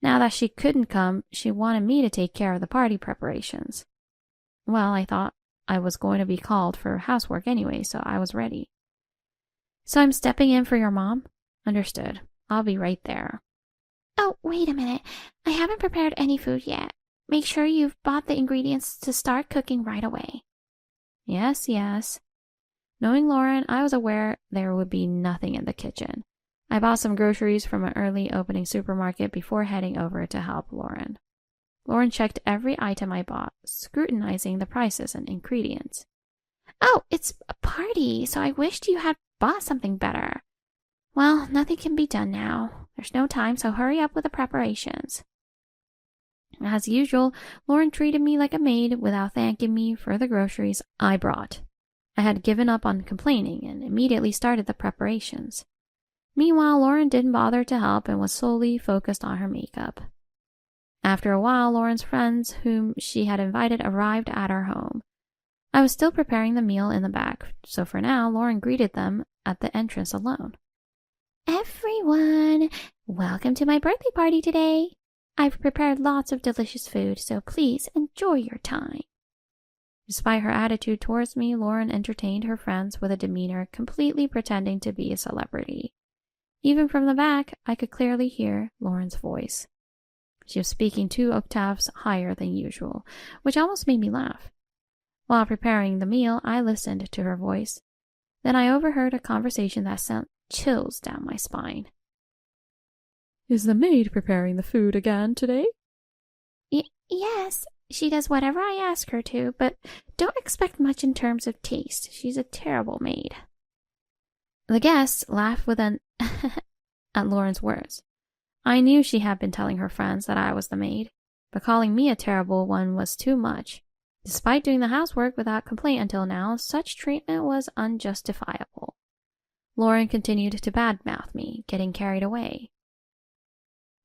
Now that she couldn't come, she wanted me to take care of the party preparations. Well, I thought I was going to be called for housework anyway, so I was ready. So I'm stepping in for your mom? Understood. I'll be right there. Oh, wait a minute. I haven't prepared any food yet. Make sure you've bought the ingredients to start cooking right away. Yes, yes. Knowing Lauren, I was aware there would be nothing in the kitchen. I bought some groceries from an early opening supermarket before heading over to help Lauren. Lauren checked every item I bought, scrutinizing the prices and ingredients. Oh, it's a party, so I wished you had bought something better. Well, nothing can be done now. There's no time, so hurry up with the preparations. As usual, Lauren treated me like a maid without thanking me for the groceries I brought. I had given up on complaining and immediately started the preparations. Meanwhile, Lauren didn't bother to help and was solely focused on her makeup. After a while, Lauren's friends, whom she had invited, arrived at our home. I was still preparing the meal in the back, so for now, Lauren greeted them at the entrance alone. Everyone, welcome to my birthday party today. I've prepared lots of delicious food, so please enjoy your time. Despite her attitude towards me, Lauren entertained her friends with a demeanor completely pretending to be a celebrity. Even from the back, I could clearly hear Lauren's voice. She was speaking 2 octaves higher than usual, which almost made me laugh. While preparing the meal, I listened to her voice. Then I overheard a conversation that sent chills down my spine. Is the maid preparing the food again today? Yes, she does whatever I ask her to, but don't expect much in terms of taste. She's a terrible maid. The guests laughed with an at Lauren's words. I knew she had been telling her friends that I was the maid, but calling me a terrible one was too much. Despite doing the housework without complaint until now, such treatment was unjustifiable. Lauren continued to badmouth me, getting carried away.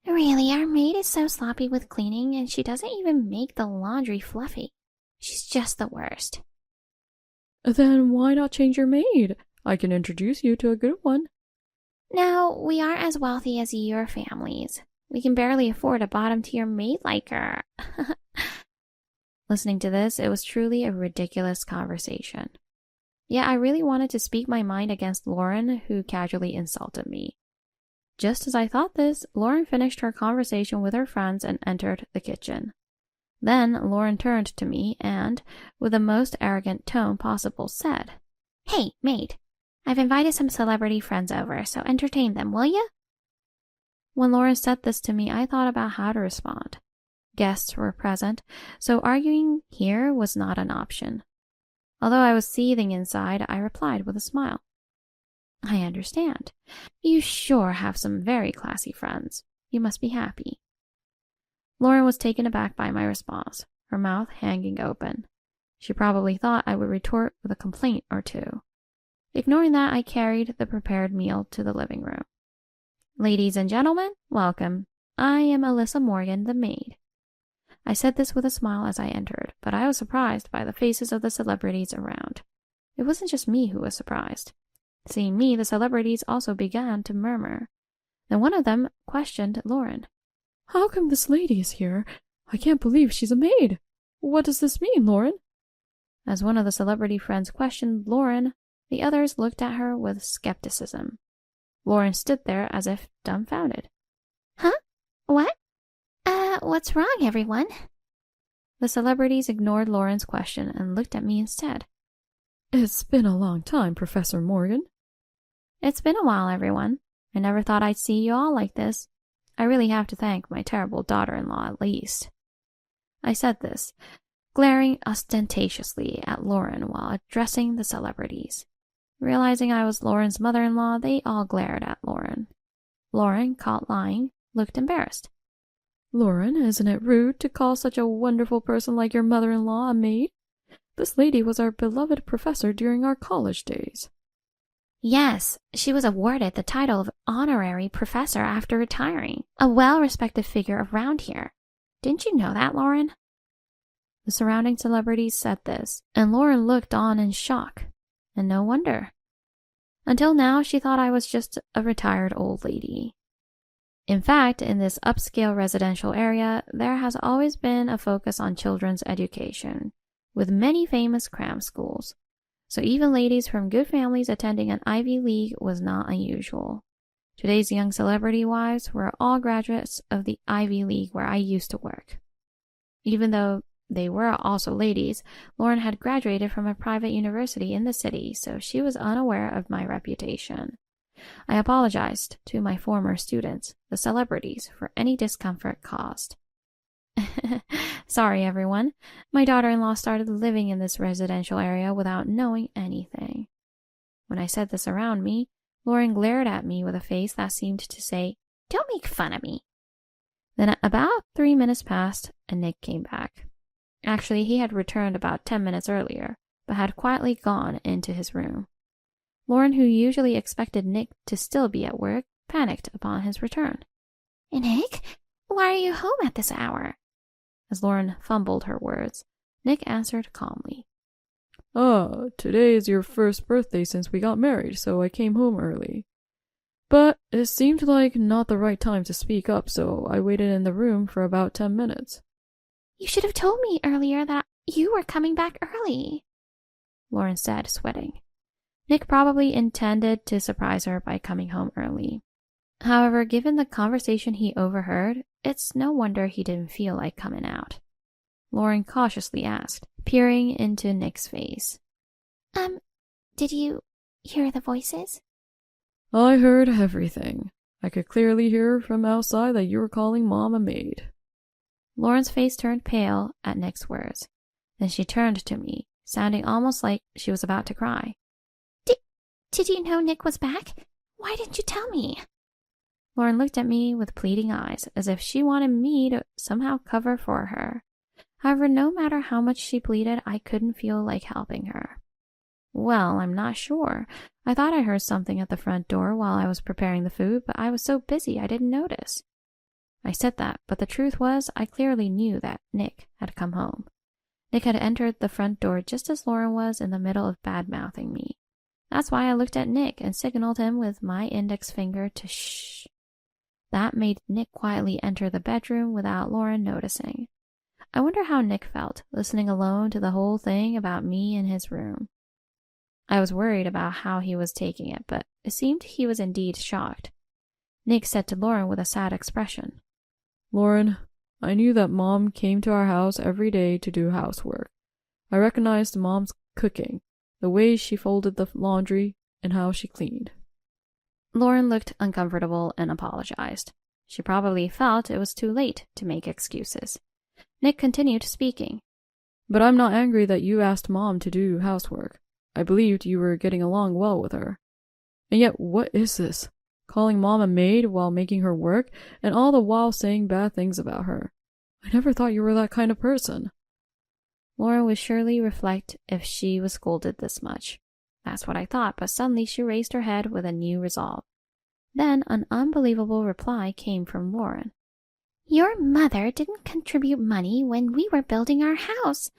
Really, our maid is so sloppy with cleaning, and she doesn't even make the laundry fluffy. She's just the worst. Then why not change your maid? I can introduce you to a good one. No, we aren't as wealthy as your families. We can barely afford a bottom-tier maid like her. Listening to this, it was truly a ridiculous conversation. Yet I really wanted to speak my mind against Lauren, who casually insulted me. Just as I thought this, Lauren finished her conversation with her friends and entered the kitchen. Then Lauren turned to me and, with the most arrogant tone possible, said, Hey, maid, I've invited some celebrity friends over, so entertain them, will you? When Lauren said this to me, I thought about how to respond. Guests were present, so arguing here was not an option. Although I was seething inside, I replied with a smile. I understand. You sure have some very classy friends. You must be happy. Lauren was taken aback by my response, her mouth hanging open. She probably thought I would retort with a complaint or two. Ignoring that, I carried the prepared meal to the living room. Ladies and gentlemen, welcome. I am Alyssa Morgan, the maid. I said this with a smile as I entered, but I was surprised by the faces of the celebrities around. It wasn't just me who was surprised. Seeing me, the celebrities also began to murmur. Then one of them questioned Lauren. How come this lady is here? I can't believe she's a maid. What does this mean, Lauren? As one of the celebrity friends questioned Lauren, the others looked at her with skepticism. Lauren stood there as if dumbfounded. Huh? What? What's wrong, everyone? The celebrities ignored Lauren's question and looked at me instead. It's been a long time, Professor Morgan. It's been a while, everyone. I never thought I'd see you all like this. I really have to thank my terrible daughter-in-law at least. I said this, glaring ostentatiously at Lauren while addressing the celebrities. Realizing I was Lauren's mother-in-law, they all glared at Lauren. Lauren, caught lying, looked embarrassed. Lauren, isn't it rude to call such a wonderful person like your mother-in-law a maid? This lady was our beloved professor during our college days. Yes, she was awarded the title of honorary professor after retiring, a well-respected figure around here. Didn't you know that, Lauren? The surrounding celebrities said this, and Lauren looked on in shock. And no wonder. Until now, she thought I was just a retired old lady. In fact, in this upscale residential area, there has always been a focus on children's education, with many famous cram schools. So even ladies from good families attending an Ivy League was not unusual. Today's young celebrity wives were all graduates of the Ivy League where I used to work. Even though they were also ladies, Lauren had graduated from a private university in the city, so she was unaware of my reputation. I apologized to my former students, the celebrities, for any discomfort caused. Sorry, everyone. My daughter-in-law started living in this residential area without knowing anything. When I said this around me, Lauren glared at me with a face that seemed to say, Don't make fun of me. Then about 3 minutes passed, and Nick came back. Actually, he had returned about 10 minutes earlier, but had quietly gone into his room. Lauren, who usually expected Nick to still be at work, panicked upon his return. Nick? Why are you home at this hour? As Lauren fumbled her words, Nick answered calmly. Today is your first birthday since we got married, so I came home early. But it seemed like not the right time to speak up, so I waited in the room for about 10 minutes. You should have told me earlier that you were coming back early, Lauren said, sweating. Nick probably intended to surprise her by coming home early. However, given the conversation he overheard, it's no wonder he didn't feel like coming out. Lauren cautiously asked, peering into Nick's face. Did you hear the voices? I heard everything. I could clearly hear from outside that you were calling Mom a maid. Lauren's face turned pale at Nick's words. Then she turned to me, sounding almost like she was about to cry. Did you know Nick was back? Why didn't you tell me? Lauren looked at me with pleading eyes, as if she wanted me to somehow cover for her. However, no matter how much she pleaded, I couldn't feel like helping her. Well, I'm not sure. I thought I heard something at the front door while I was preparing the food, but I was so busy I didn't notice. I said that, but the truth was I clearly knew that Nick had come home. Nick had entered the front door just as Lauren was in the middle of bad-mouthing me. That's why I looked at Nick and signaled him with my index finger to shh. That made Nick quietly enter the bedroom without Lauren noticing. I wonder how Nick felt, listening alone to the whole thing about me in his room. I was worried about how he was taking it, but it seemed he was indeed shocked. Nick said to Lauren with a sad expression, Lauren, I knew that Mom came to our house every day to do housework. I recognized Mom's cooking, the way she folded the laundry, and how she cleaned. Lauren looked uncomfortable and apologized. She probably felt it was too late to make excuses. Nick continued speaking. But I'm not angry that you asked Mom to do housework. I believed you were getting along well with her. And yet, what is this? Calling Mom a maid while making her work, and all the while saying bad things about her. I never thought you were that kind of person. Lauren would surely reflect if she was scolded this much. That's what I thought, but suddenly she raised her head with a new resolve. Then an unbelievable reply came from Lauren. Your mother didn't contribute money when we were building our house.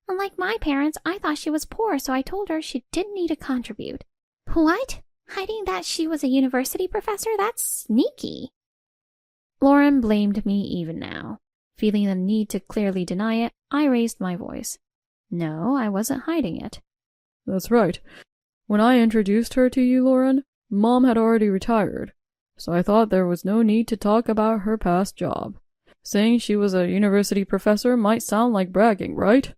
Unlike my parents, I thought she was poor, so I told her she didn't need to contribute. What? Hiding that she was a university professor? That's sneaky. Lauren blamed me even now. Feeling the need to clearly deny it, I raised my voice. No, I wasn't hiding it. That's right. When I introduced her to you, Lauren, Mom had already retired, so I thought there was no need to talk about her past job. Saying she was a university professor might sound like bragging, right?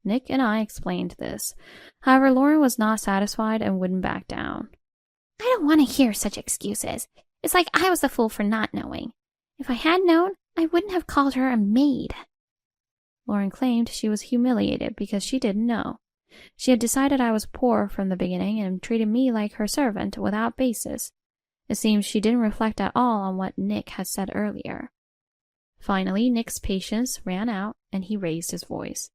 Nick and I explained this. However, Lauren was not satisfied and wouldn't back down. I don't want to hear such excuses. It's like I was the fool for not knowing. If I had known, I wouldn't have called her a maid. Lauren claimed she was humiliated because she didn't know. She had decided I was poor from the beginning and treated me like her servant without basis. It seems she didn't reflect at all on what Nick had said earlier. Finally, Nick's patience ran out and he raised his voice.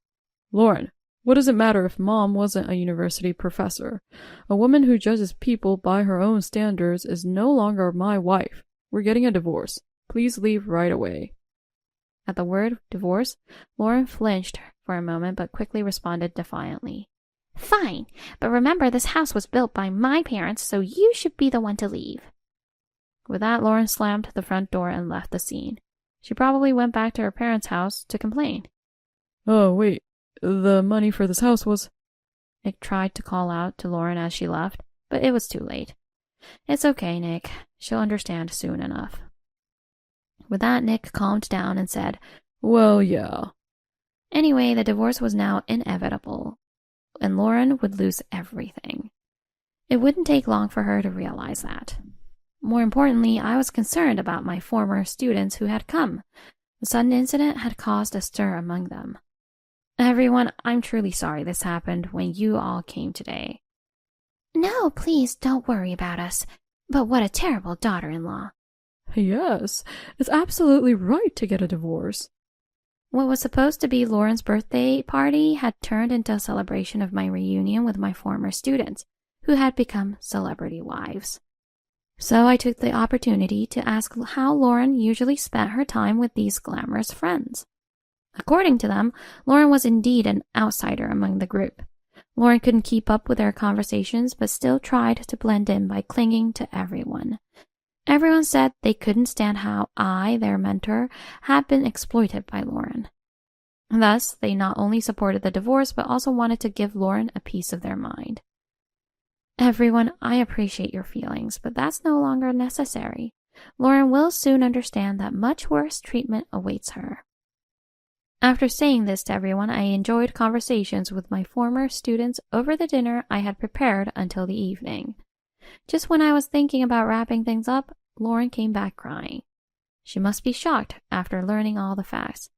Lauren, what does it matter if Mom wasn't a university professor? A woman who judges people by her own standards is no longer my wife. We're getting a divorce. Please leave right away. At the word divorce, Lauren flinched for a moment but quickly responded defiantly. Fine, but remember this house was built by my parents, so you should be the one to leave. With that, Lauren slammed the front door and left the scene. She probably went back to her parents' house to complain. Oh, wait. The money for this house was... Nick tried to call out to Lauren as she left, but it was too late. It's okay, Nick. She'll understand soon enough. With that, Nick calmed down and said, Well, yeah. Anyway, the divorce was now inevitable, and Lauren would lose everything. It wouldn't take long for her to realize that. More importantly, I was concerned about my former students who had come. The sudden incident had caused a stir among them. Everyone, I'm truly sorry this happened when you all came today. No, please don't worry about us. But what a terrible daughter-in-law. Yes, it's absolutely right to get a divorce. What was supposed to be Lauren's birthday party had turned into a celebration of my reunion with my former students, who had become celebrity wives. So I took the opportunity to ask how Lauren usually spent her time with these glamorous friends. According to them, Lauren was indeed an outsider among the group. Lauren couldn't keep up with their conversations, but still tried to blend in by clinging to everyone. Everyone said they couldn't stand how I, their mentor, had been exploited by Lauren. Thus, they not only supported the divorce, but also wanted to give Lauren a piece of their mind. Everyone, I appreciate your feelings, but that's no longer necessary. Lauren will soon understand that much worse treatment awaits her. After saying this to everyone, I enjoyed conversations with my former students over the dinner I had prepared until the evening. Just when I was thinking about wrapping things up, Lauren came back crying. She must be shocked after learning all the facts.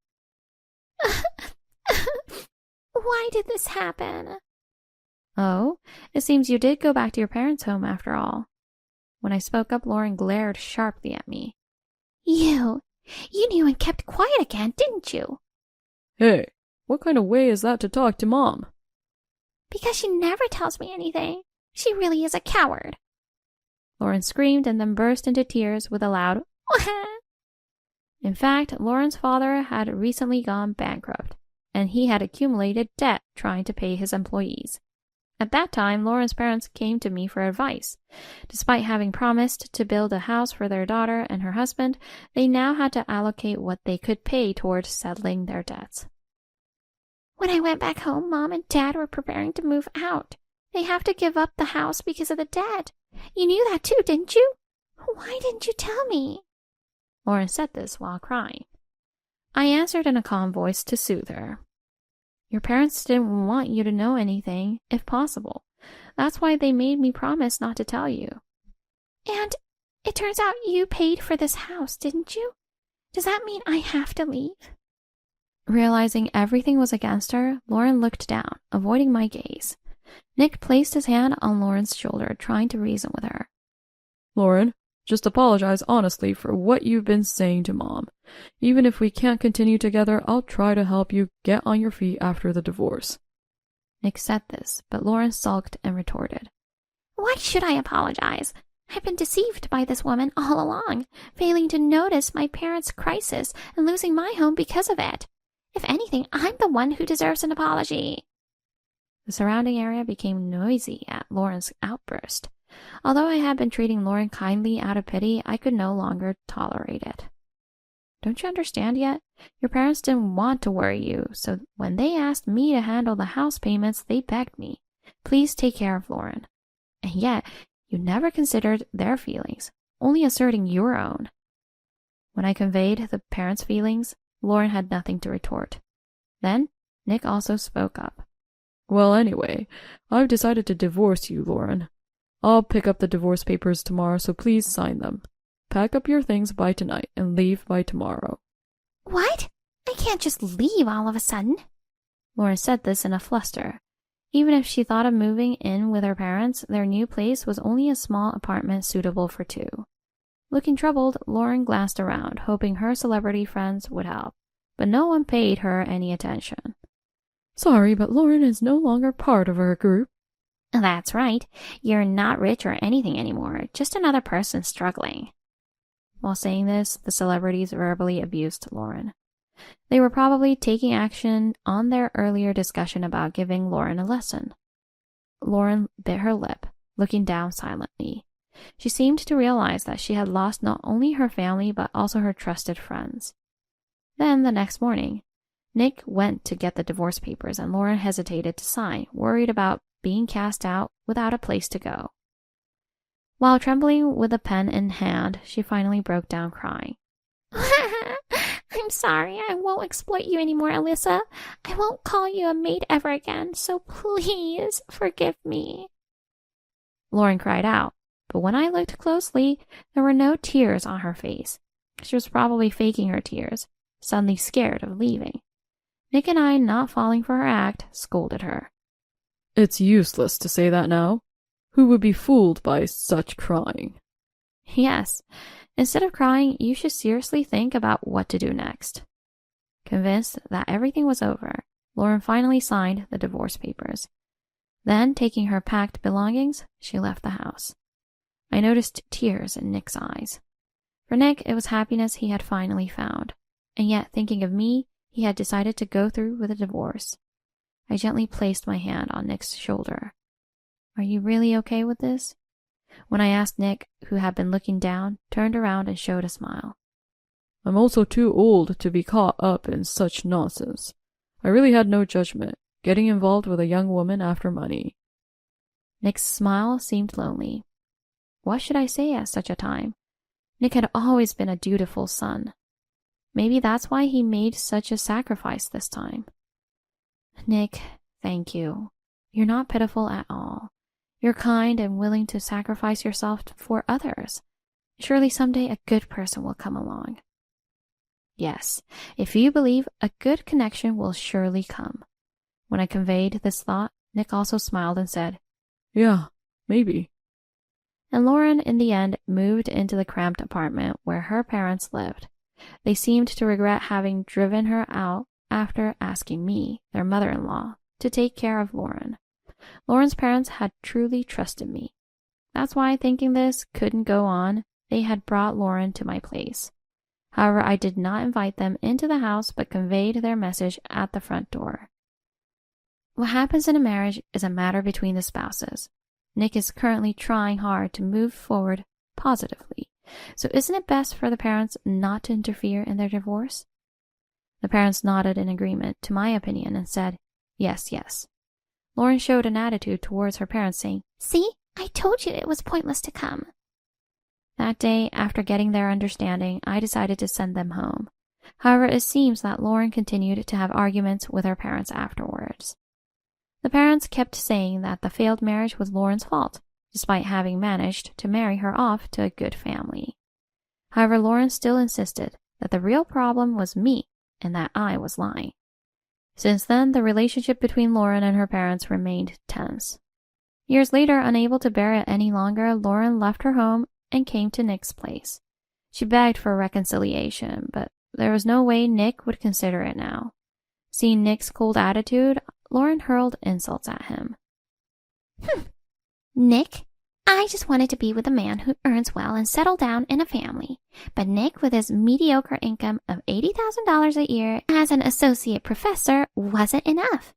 Why did this happen? Oh, it seems you did go back to your parents' home after all. When I spoke up, Lauren glared sharply at me. You knew and kept quiet again, didn't you? Hey, what kind of way is that to talk to Mom? Because she never tells me anything. She really is a coward. Lauren screamed and then burst into tears with a loud In fact, Lauren's father had recently gone bankrupt, and he had accumulated debt trying to pay his employees. At that time, Lauren's parents came to me for advice. Despite having promised to build a house for their daughter and her husband, they now had to allocate what they could pay towards settling their debts. When I went back home, Mom and Dad were preparing to move out. They have to give up the house because of the debt. You knew that too, didn't you? Why didn't you tell me? Lauren said this while crying. I answered in a calm voice to soothe her. Your parents didn't want you to know anything, if possible. That's why they made me promise not to tell you. And it turns out you paid for this house, didn't you? Does that mean I have to leave? Realizing everything was against her, Lauren looked down, avoiding my gaze. Nick placed his hand on Lauren's shoulder, trying to reason with her. Lauren, just apologize honestly for what you've been saying to Mom. Even if we can't continue together, I'll try to help you get on your feet after the divorce. Nick said this, but Lauren sulked and retorted. Why should I apologize? I've been deceived by this woman all along, failing to notice my parents' crisis and losing my home because of it. If anything, I'm the one who deserves an apology. The surrounding area became noisy at Lauren's outburst. Although I had been treating Lauren kindly out of pity, I could no longer tolerate it. Don't you understand yet? Your parents didn't want to worry you, so when they asked me to handle the house payments, they begged me, please take care of Lauren. And yet, you never considered their feelings, only asserting your own. When I conveyed the parents' feelings, Lauren had nothing to retort. Then, Nick also spoke up. Well, anyway, I've decided to divorce you, Lauren. I'll pick up the divorce papers tomorrow, so please sign them. Pack up your things by tonight and leave by tomorrow. What? I can't just leave all of a sudden. Lauren said this in a fluster. Even if she thought of moving in with her parents, their new place was only a small apartment suitable for two. Looking troubled, Lauren glanced around, hoping her celebrity friends would help, but no one paid her any attention. Sorry, but Lauren is no longer part of our group. That's right. You're not rich or anything anymore, just another person struggling. While saying this, the celebrities verbally abused Lauren. They were probably taking action on their earlier discussion about giving Lauren a lesson. Lauren bit her lip, looking down silently. She seemed to realize that she had lost not only her family but also her trusted friends. Then, the next morning, Nick went to get the divorce papers and Lauren hesitated to sign, worried about being cast out without a place to go. While trembling with a pen in hand, she finally broke down crying. I'm sorry, I won't exploit you anymore, Alyssa. I won't call you a maid ever again, so please forgive me. Lauren cried out, but when I looked closely, there were no tears on her face. She was probably faking her tears, suddenly scared of leaving. Nick and I, not falling for her act, scolded her. It's useless to say that now. Who would be fooled by such crying? Yes. Instead of crying, you should seriously think about what to do next. Convinced that everything was over, Lauren finally signed the divorce papers. Then, taking her packed belongings, she left the house. I noticed tears in Nick's eyes. For Nick, it was happiness he had finally found. And yet, thinking of me, he had decided to go through with a divorce. I gently placed my hand on Nick's shoulder. Are you really okay with this? When I asked, Nick, who had been looking down, turned around and showed a smile. I'm also too old to be caught up in such nonsense. I really had no judgment, getting involved with a young woman after money. Nick's smile seemed lonely. What should I say at such a time? Nick had always been a dutiful son. Maybe that's why he made such a sacrifice this time. Nick, thank you. You're not pitiful at all. You're kind and willing to sacrifice yourself for others. Surely someday a good person will come along. Yes, if you believe, a good connection will surely come. When I conveyed this thought, Nick also smiled and said, Yeah, maybe. And Lauren, in the end, moved into the cramped apartment where her parents lived. They seemed to regret having driven her out after asking me, their mother-in-law, to take care of Lauren. Lauren's parents had truly trusted me. That's why, thinking this couldn't go on, they had brought Lauren to my place. However, I did not invite them into the house but conveyed their message at the front door. What happens in a marriage is a matter between the spouses. Nick is currently trying hard to move forward positively, so isn't it best for the parents not to interfere in their divorce? The parents nodded in agreement to my opinion and said, yes, yes. Lauren showed an attitude towards her parents saying, See, I told you it was pointless to come. That day, after getting their understanding, I decided to send them home. However, it seems that Lauren continued to have arguments with her parents afterwards. The parents kept saying that the failed marriage was Lauren's fault, despite having managed to marry her off to a good family. However, Lauren still insisted that the real problem was me and that I was lying. Since then, the relationship between Lauren and her parents remained tense. Years later, unable to bear it any longer, Lauren left her home and came to Nick's place. She begged for reconciliation, but there was no way Nick would consider it now. Seeing Nick's cold attitude, Lauren hurled insults at him. Nick, I just wanted to be with a man who earns well and settle down in a family. But Nick, with his mediocre income of $80,000 a year as an associate professor, wasn't enough.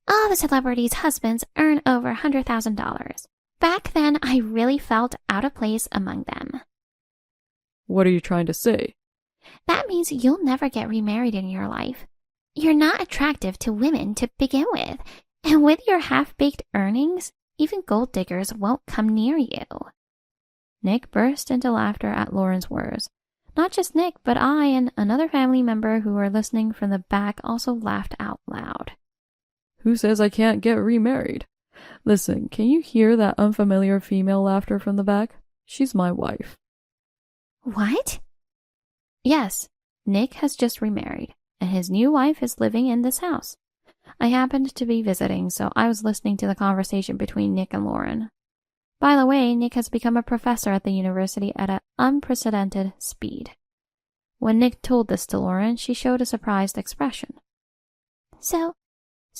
All the celebrities' husbands earn over $100,000. Back then, I really felt out of place among them. What are you trying to say? That means you'll never get remarried in your life. You're not attractive to women to begin with, and with your half-baked earnings, even gold diggers won't come near you. Nick burst into laughter at Lauren's words. Not just Nick, but I and another family member who were listening from the back also laughed out loud. Who says I can't get remarried? Listen, can you hear that unfamiliar female laughter from the back? She's my wife. What? Yes, Nick has just remarried, and his new wife is living in this house. I happened to be visiting, so I was listening to the conversation between Nick and Lauren. By the way, Nick has become a professor at the university at an unprecedented speed. When Nick told this to Lauren, she showed a surprised expression. So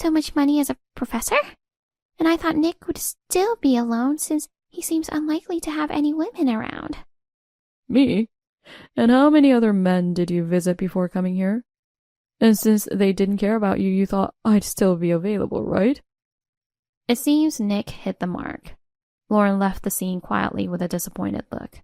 much money as a professor? And I thought Nick would still be alone since he seems unlikely to have any women around. Me? And how many other men did you visit before coming here? And since they didn't care about you, you thought I'd still be available, right? It seems Nick hit the mark. Lauren left the scene quietly with a disappointed look.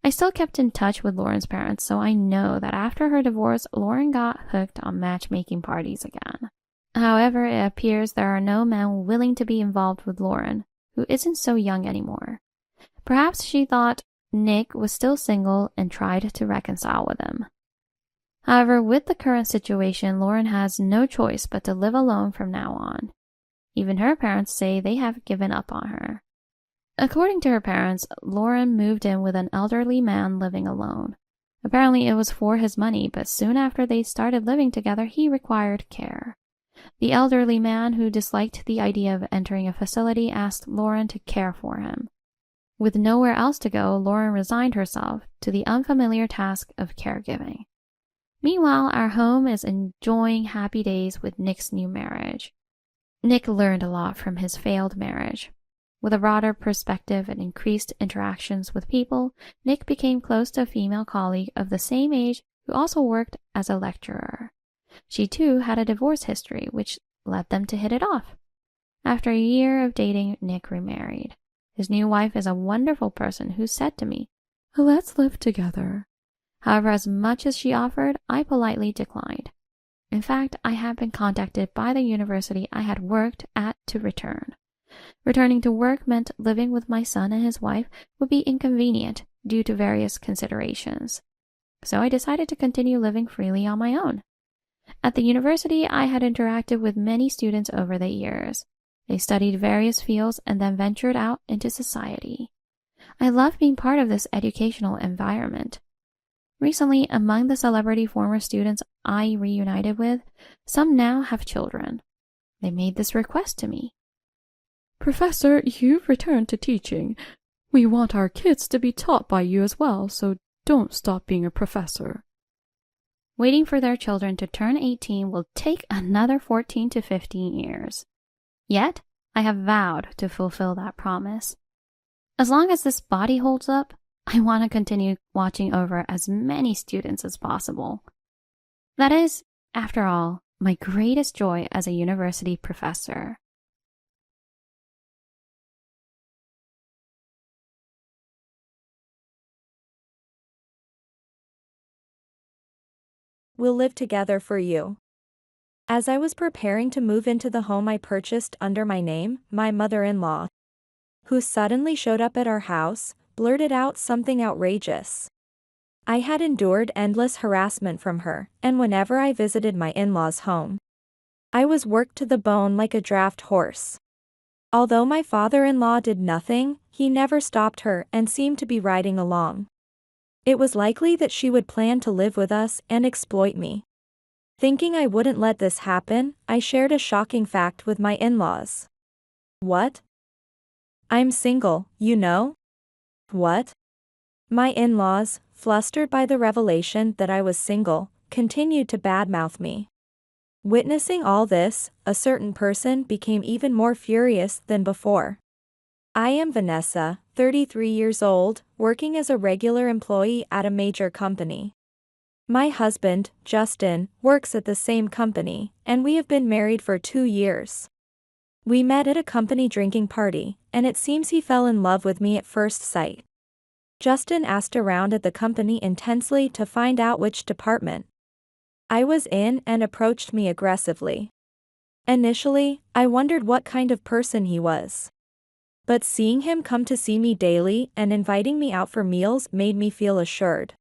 I still kept in touch with Lauren's parents, so I know that after her divorce, Lauren got hooked on matchmaking parties again. However, it appears there are no men willing to be involved with Lauren, who isn't so young anymore. Perhaps she thought Nick was still single and tried to reconcile with him. However, with the current situation, Lauren has no choice but to live alone from now on. Even her parents say they have given up on her. According to her parents, Lauren moved in with an elderly man living alone. Apparently it was for his money, but soon after they started living together, he required care. The elderly man, who disliked the idea of entering a facility, asked Lauren to care for him. With nowhere else to go, Lauren resigned herself to the unfamiliar task of caregiving. Meanwhile, our home is enjoying happy days with Nick's new marriage. Nick learned a lot from his failed marriage. With a broader perspective and increased interactions with people, Nick became close to a female colleague of the same age who also worked as a lecturer. She too had a divorce history, which led them to hit it off. After a year of dating, Nick remarried. His new wife is a wonderful person who said to me, "Let's live together." However, as much as she offered, I politely declined. In fact, I had been contacted by the university I had worked at to return. Returning to work meant living with my son and his wife would be inconvenient due to various considerations. so I decided to continue living freely on my own. At the university, I had interacted with many students over the years. They studied various fields and then ventured out into society. I love being part of this educational environment. Recently, among the celebrity former students I reunited with, some now have children. They made this request to me. Professor, you've returned to teaching. We want our kids to be taught by you as well, so don't stop being a professor. Waiting for their children to turn 18 will take another 14 to 15 years. Yet, I have vowed to fulfill that promise. As long as this body holds up, I want to continue watching over as many students as possible. That is, after all, my greatest joy as a university professor. We'll live together for you. As I was preparing to move into the home I purchased under my name, my mother-in-law, who suddenly showed up at our house, blurted out something outrageous. I had endured endless harassment from her, and whenever I visited my in-laws' home, I was worked to the bone like a draft horse. Although my father-in-law did nothing, he never stopped her and seemed to be riding along. It was likely that she would plan to live with us and exploit me. Thinking I wouldn't let this happen, I shared a shocking fact with my in-laws. What? I'm single, you know? What? My in-laws, flustered by the revelation that I was single, continued to badmouth me. Witnessing all this, a certain person became even more furious than before. I am Vanessa, 33 years old, working as a regular employee at a major company. My husband, Justin, works at the same company, and we have been married for 2 years. We met at a company drinking party, and it seems he fell in love with me at first sight. Justin asked around at the company intensely to find out which department I was in and approached me aggressively. Initially, I wondered what kind of person he was. But seeing him come to see me daily and inviting me out for meals made me feel assured.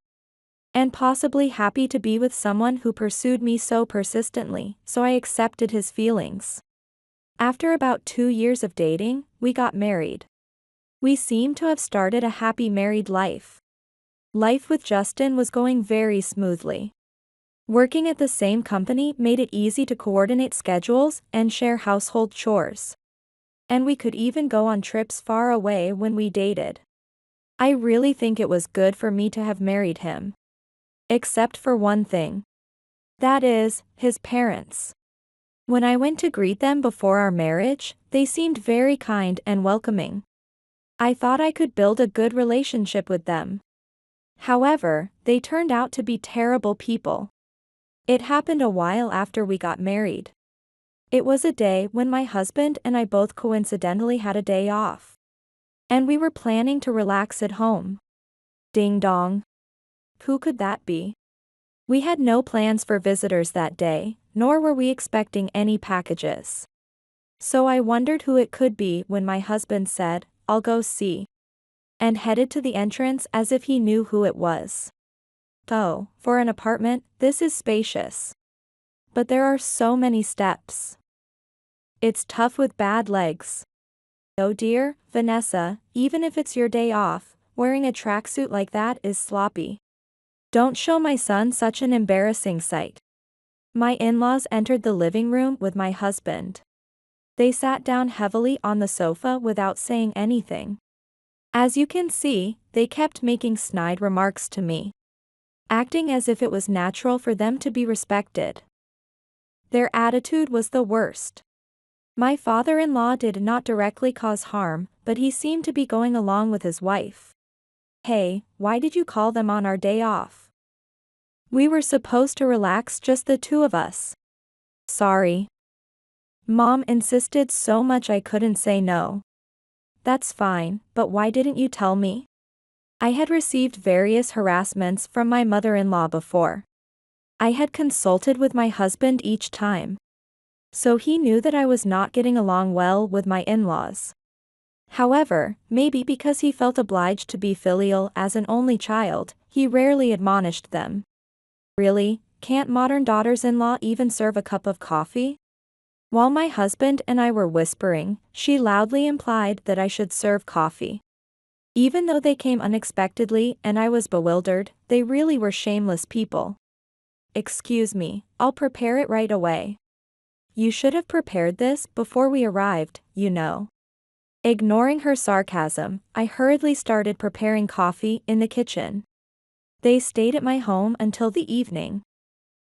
And possibly happy to be with someone who pursued me so persistently, so I accepted his feelings. After about 2 years of dating, we got married. We seemed to have started a happy married life. Life with Justin was going very smoothly. Working at the same company made it easy to coordinate schedules and share household chores. And we could even go on trips far away when we dated. I really think it was good for me to have married him. Except for one thing. That is, his parents. When I went to greet them before our marriage, they seemed very kind and welcoming. I thought I could build a good relationship with them. However, they turned out to be terrible people. It happened a while after we got married. It was a day when my husband and I both coincidentally had a day off. And we were planning to relax at home. Ding dong. Who could that be? We had no plans for visitors that day, nor were we expecting any packages. So I wondered who it could be when my husband said, "I'll go see," and headed to the entrance as if he knew who it was. Oh, for an apartment, this is spacious. But there are so many steps. It's tough with bad legs. Oh dear, Vanessa, even if it's your day off, wearing a tracksuit like that is sloppy. Don't show my son such an embarrassing sight. My in-laws entered the living room with my husband. They sat down heavily on the sofa without saying anything. As you can see, they kept making snide remarks to me, acting as if it was natural for them to be respected. Their attitude was the worst. My father-in-law did not directly cause harm, but he seemed to be going along with his wife. Hey, why did you call them on our day off? We were supposed to relax, just the two of us. Sorry. Mom insisted so much I couldn't say no. That's fine, but why didn't you tell me? I had received various harassments from my mother-in-law before. I had consulted with my husband each time. So he knew that I was not getting along well with my in-laws. However, maybe because he felt obliged to be filial as an only child, he rarely admonished them. Really, can't modern daughters-in-law even serve a cup of coffee? While my husband and I were whispering, she loudly implied that I should serve coffee. Even though they came unexpectedly and I was bewildered, they really were shameless people. Excuse me, I'll prepare it right away. You should have prepared this before we arrived, you know. Ignoring her sarcasm, I hurriedly started preparing coffee in the kitchen. They stayed at my home until the evening.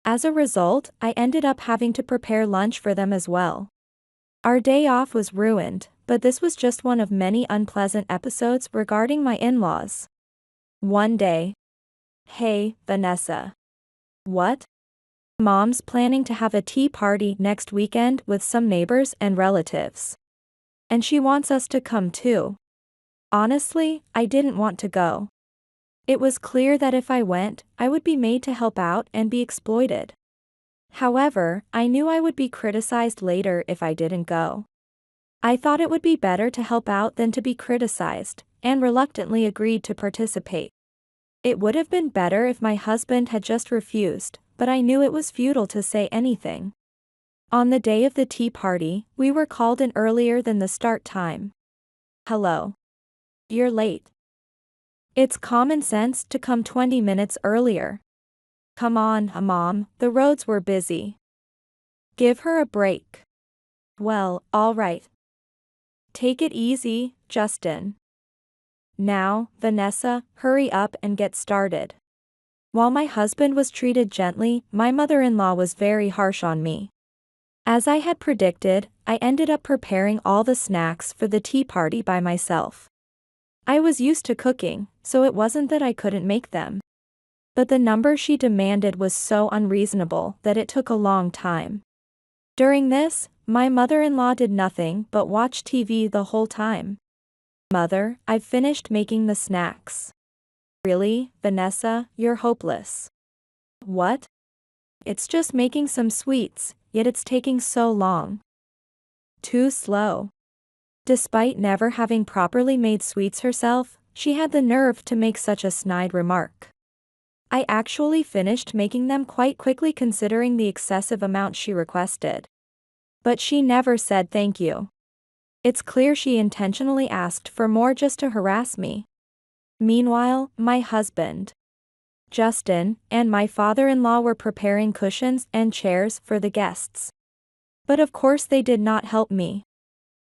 As a result, I ended up having to prepare lunch for them as well. Our day off was ruined, but this was just one of many unpleasant episodes regarding my in-laws. One day. Hey, Vanessa. What? Mom's planning to have a tea party next weekend with some neighbors and relatives. And she wants us to come too. Honestly, I didn't want to go. It was clear that if I went, I would be made to help out and be exploited. However, I knew I would be criticized later if I didn't go. I thought it would be better to help out than to be criticized, and reluctantly agreed to participate. It would have been better if my husband had just refused, but I knew it was futile to say anything. On the day of the tea party, we were called in earlier than the start time. Hello. You're late. It's common sense to come 20 minutes earlier. Come on, Mom, the roads were busy. Give her a break. Well, all right. Take it easy, Justin. Now, Vanessa, hurry up and get started. While my husband was treated gently, my mother-in-law was very harsh on me. As I had predicted, I ended up preparing all the snacks for the tea party by myself. I was used to cooking, so it wasn't that I couldn't make them. But the number she demanded was so unreasonable that it took a long time. During this, my mother-in-law did nothing but watch TV the whole time. Mother, I've finished making the snacks. Really, Vanessa, you're hopeless. What? It's just making some sweets, yet it's taking so long. Too slow. Despite never having properly made sweets herself, she had the nerve to make such a snide remark. I actually finished making them quite quickly considering the excessive amount she requested. But she never said thank you. It's clear she intentionally asked for more just to harass me. Meanwhile, my husband, Justin, and my father-in-law were preparing cushions and chairs for the guests. But of course they did not help me.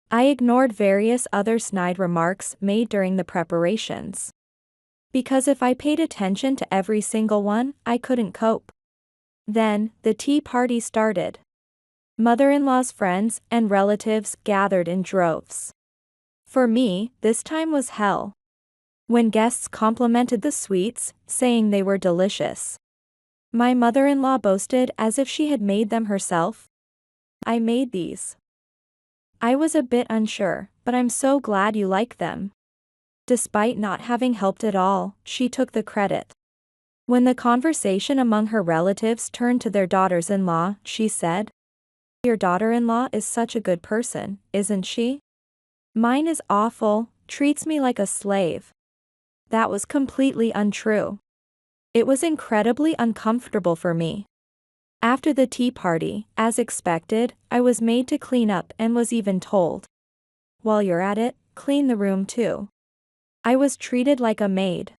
I ignored various other snide remarks made during the preparations. Because if I paid attention to every single one, I couldn't cope. Then, the tea party started. Mother-in-law's friends and relatives gathered in droves. For me, this time was hell. When guests complimented the sweets, saying they were delicious, my mother-in-law boasted as if she had made them herself. I made these. I was a bit unsure, but I'm so glad you like them. Despite not having helped at all, she took the credit. When the conversation among her relatives turned to their daughters-in-law, she said, "Your daughter-in-law is such a good person, isn't she? Mine is awful, treats me like a slave." That was completely untrue. It was incredibly uncomfortable for me. After the tea party, as expected, I was made to clean up and was even told, "While you're at it, clean the room too." I was treated like a maid.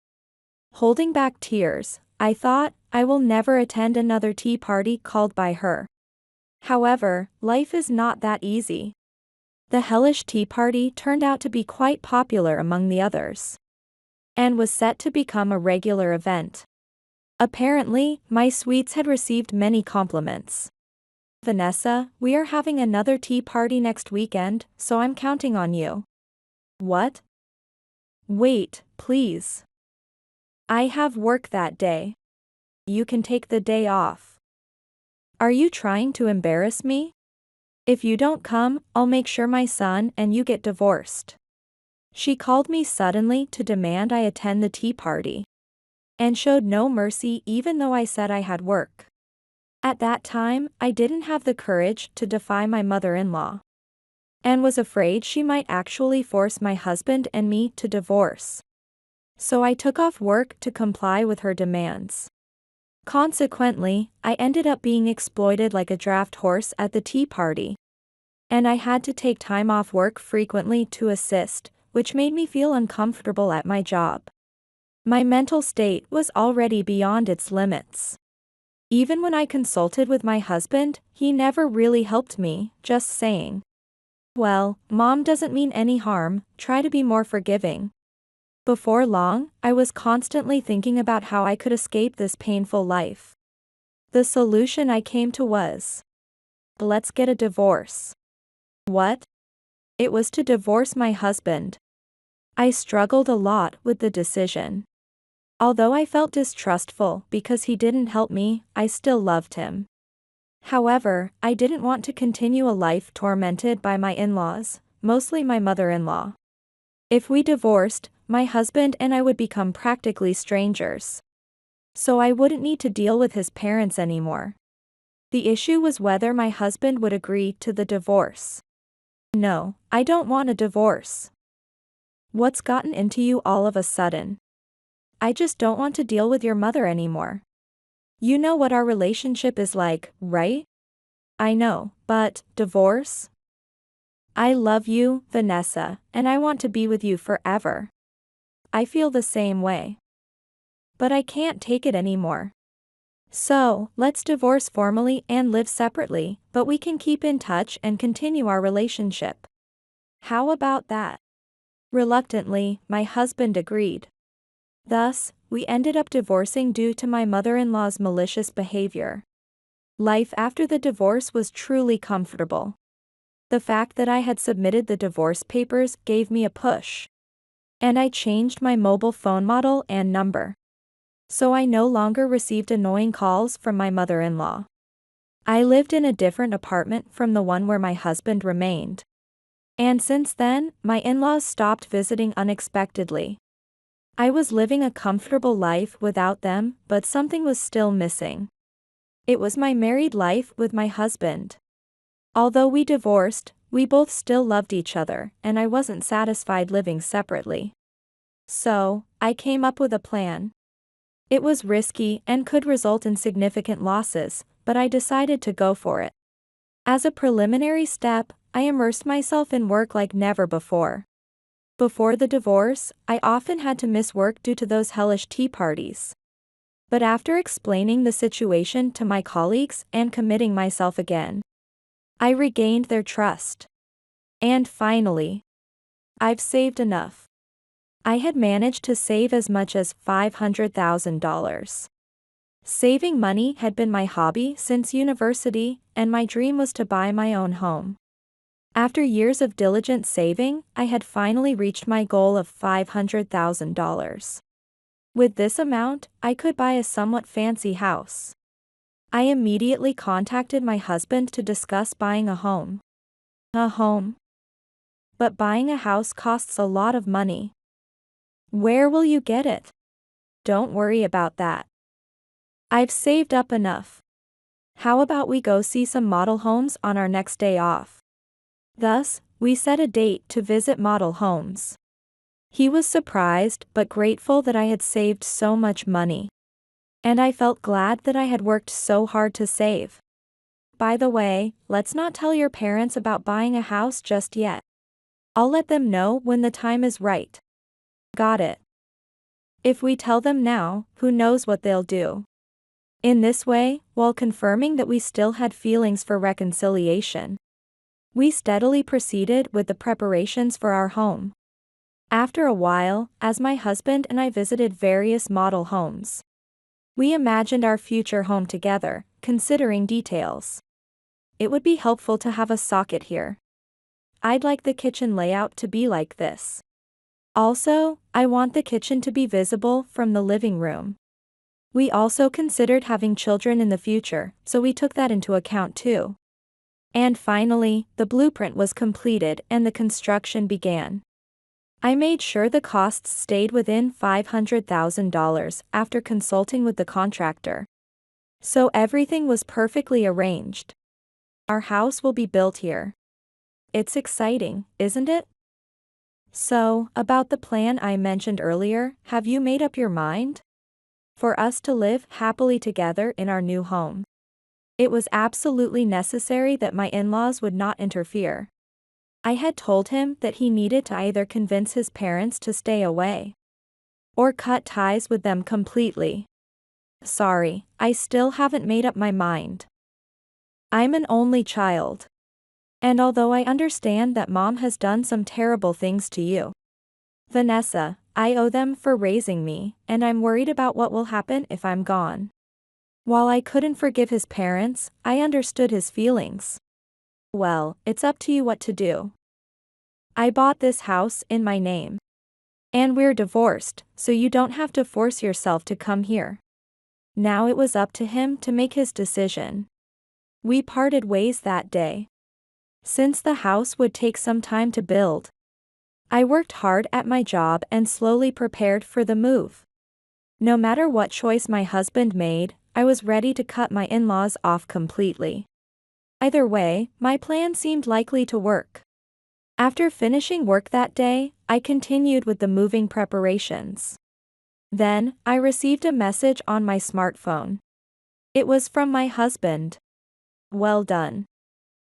Holding back tears, I thought, I will never attend another tea party called by her. However, life is not that easy. The hellish tea party turned out to be quite popular among the others, and was set to become a regular event. Apparently, my sweets had received many compliments. "Vanessa, we are having another tea party next weekend, so I'm counting on you." What? Wait, please. I have work that day. You can take the day off. Are you trying to embarrass me? If you don't come, I'll make sure my son and you get divorced. She called me suddenly to demand I attend the tea party, and showed no mercy even though I said I had work. At that time, I didn't have the courage to defy my mother-in-law. and was afraid she might actually force my husband and me to divorce. So I took off work to comply with her demands. Consequently, I ended up being exploited like a draft horse at the tea party. And I had to take time off work frequently to assist, which made me feel uncomfortable at my job. My mental state was already beyond its limits. Even when I consulted with my husband, he never really helped me, just saying, "Well, Mom doesn't mean any harm, try to be more forgiving." Before long, I was constantly thinking about how I could escape this painful life. The solution I came to was, let's get a divorce. What? It was to divorce my husband. I struggled a lot with the decision. Although I felt distrustful because he didn't help me, I still loved him. However, I didn't want to continue a life tormented by my in-laws, mostly my mother-in-law. If we divorced, my husband and I would become practically strangers. So I wouldn't need to deal with his parents anymore. The issue was whether my husband would agree to the divorce. No, I don't want a divorce. What's gotten into you all of a sudden? I just don't want to deal with your mother anymore. You know what our relationship is like, right? I know, but divorce? I love you, Vanessa, and I want to be with you forever. I feel the same way. But I can't take it anymore. So, let's divorce formally and live separately, but we can keep in touch and continue our relationship. How about that? Reluctantly, my husband agreed. Thus, we ended up divorcing due to my mother-in-law's malicious behavior. Life after the divorce was truly comfortable. The fact that I had submitted the divorce papers gave me a push. And I changed my mobile phone model and number. So I no longer received annoying calls from my mother-in-law. I lived in a different apartment from the one where my husband remained. And since then, my in-laws stopped visiting unexpectedly. I was living a comfortable life without them, but something was still missing. It was my married life with my husband. Although we divorced, we both still loved each other, and I wasn't satisfied living separately. So, I came up with a plan. It was risky and could result in significant losses, but I decided to go for it. As a preliminary step, I immersed myself in work like never before. Before the divorce, I often had to miss work due to those hellish tea parties. But after explaining the situation to my colleagues and committing myself again, I regained their trust. And finally, I've saved enough. I had managed to save as much as $500,000. Saving money had been my hobby since university, and my dream was to buy my own home. After years of diligent saving, I had finally reached my goal of $500,000. With this amount, I could buy a somewhat fancy house. I immediately contacted my husband to discuss buying a home. A home? But buying a house costs a lot of money. Where will you get it? Don't worry about that. I've saved up enough. How about we go see some model homes on our next day off? Thus, we set a date to visit model homes. He was surprised but grateful that I had saved so much money. And I felt glad that I had worked so hard to save. By the way, let's not tell your parents about buying a house just yet. I'll let them know when the time is right. Got it. If we tell them now, who knows what they'll do. In this way, while confirming that we still had feelings for reconciliation, we steadily proceeded with the preparations for our home. After a while, as my husband and I visited various model homes, we imagined our future home together, considering details. It would be helpful to have a socket here. I'd like the kitchen layout to be like this. Also, I want the kitchen to be visible from the living room. We also considered having children in the future, so we took that into account too. And finally, the blueprint was completed and the construction began. I made sure the costs stayed within $500,000 after consulting with the contractor. So everything was perfectly arranged. Our house will be built here. It's exciting, isn't it? So, about the plan I mentioned earlier, have you made up your mind? For us to live happily together in our new home. It was absolutely necessary that my in-laws would not interfere. I had told him that he needed to either convince his parents to stay away or cut ties with them completely. Sorry, I still haven't made up my mind. I'm an only child. And although I understand that mom has done some terrible things to you, Vanessa, I owe them for raising me, and I'm worried about what will happen if I'm gone. While I couldn't forgive his parents, I understood his feelings. Well, it's up to you what to do. I bought this house in my name. And we're divorced, so you don't have to force yourself to come here. Now it was up to him to make his decision. We parted ways that day. Since the house would take some time to build, I worked hard at my job and slowly prepared for the move. No matter what choice my husband made, I was ready to cut my in-laws off completely. Either way, my plan seemed likely to work. After finishing work that day, I continued with the moving preparations. Then, I received a message on my smartphone. It was from my husband. Well done.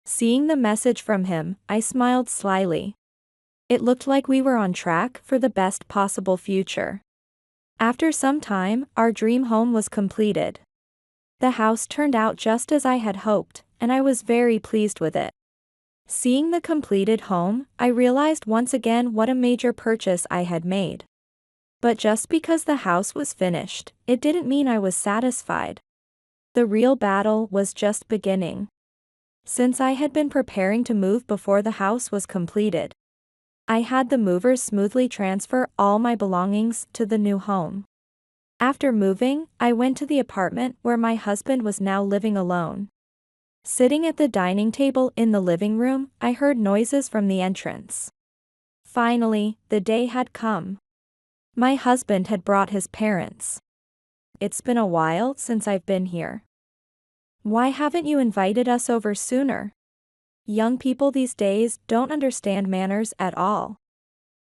Seeing the message from him, I smiled slyly. It looked like we were on track for the best possible future. After some time, our dream home was completed. The house turned out just as I had hoped, and I was very pleased with it. Seeing the completed home, I realized once again what a major purchase I had made. But just because the house was finished, it didn't mean I was satisfied. The real battle was just beginning. Since I had been preparing to move before the house was completed, I had the movers smoothly transfer all my belongings to the new home. After moving, I went to the apartment where my husband was now living alone. Sitting at the dining table in the living room, I heard noises from the entrance. Finally, the day had come. My husband had brought his parents. It's been a while since I've been here. Why haven't you invited us over sooner? Young people these days don't understand manners at all.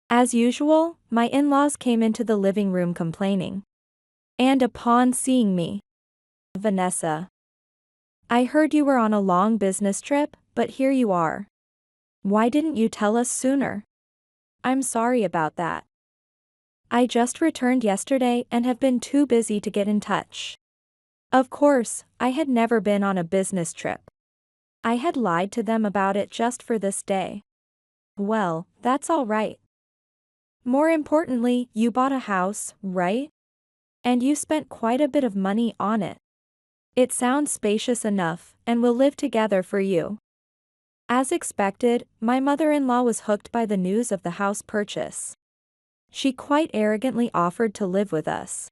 As usual, my in-laws came into the living room complaining. And upon seeing me, Vanessa, I heard you were on a long business trip, but here you are. Why didn't you tell us sooner? I'm sorry about that. I just returned yesterday and have been too busy to get in touch. Of course, I had never been on a business trip. I had lied to them about it just for this day. Well, that's all right. More importantly, you bought a house, right? And you spent quite a bit of money on it. It sounds spacious enough, and will live together for you. As expected, my mother-in-law was hooked by the news of the house purchase. She quite arrogantly offered to live with us.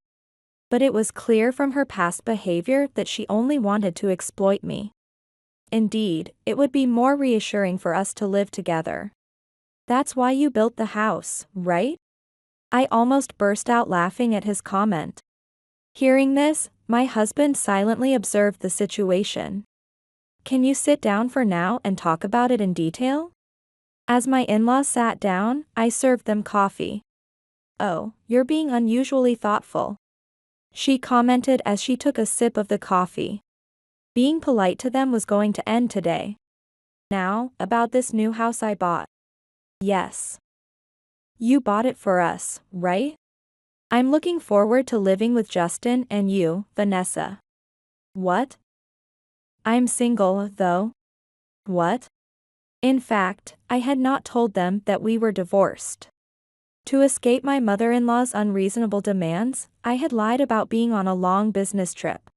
But it was clear from her past behavior that she only wanted to exploit me. Indeed, it would be more reassuring for us to live together. That's why you built the house, right? I almost burst out laughing at his comment. Hearing this, my husband silently observed the situation. Can you sit down for now and talk about it in detail? As my in-laws sat down, I served them coffee. Oh, you're being unusually thoughtful, she commented as she took a sip of the coffee. Being polite to them was going to end today. Now, about this new house I bought. Yes. You bought it for us, right? I'm looking forward to living with Justin and you, Vanessa. What? I'm single, though. What? In fact, I had not told them that we were divorced. To escape my mother-in-law's unreasonable demands, I had lied about being on a long business trip.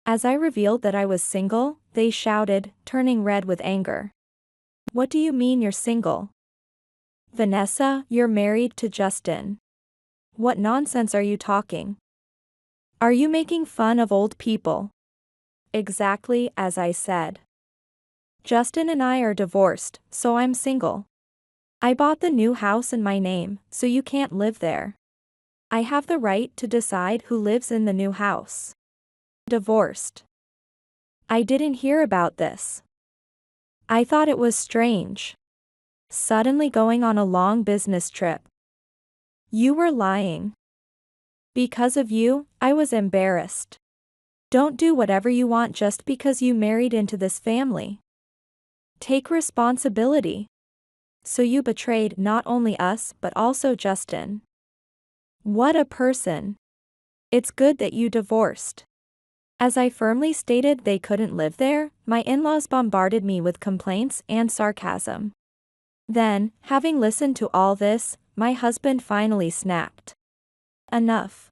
As I revealed that I was single, they shouted, turning red with anger. What do you mean you're single? Vanessa, you're married to Justin. What nonsense are you talking? Are you making fun of old people? Exactly as I said. Justin and I are divorced, so I'm single. I bought the new house in my name, so you can't live there. I have the right to decide who lives in the new house. Divorced. I didn't hear about this. I thought it was strange. suddenly going on a long business trip. You were lying. Because of you, I was embarrassed. Don't do whatever you want just because you married into this family. Take responsibility. So you betrayed not only us but also Justin. What a person. It's good that you divorced. As I firmly stated they couldn't live there, my in-laws bombarded me with complaints and sarcasm. Then, having listened to all this, my husband finally snapped. Enough.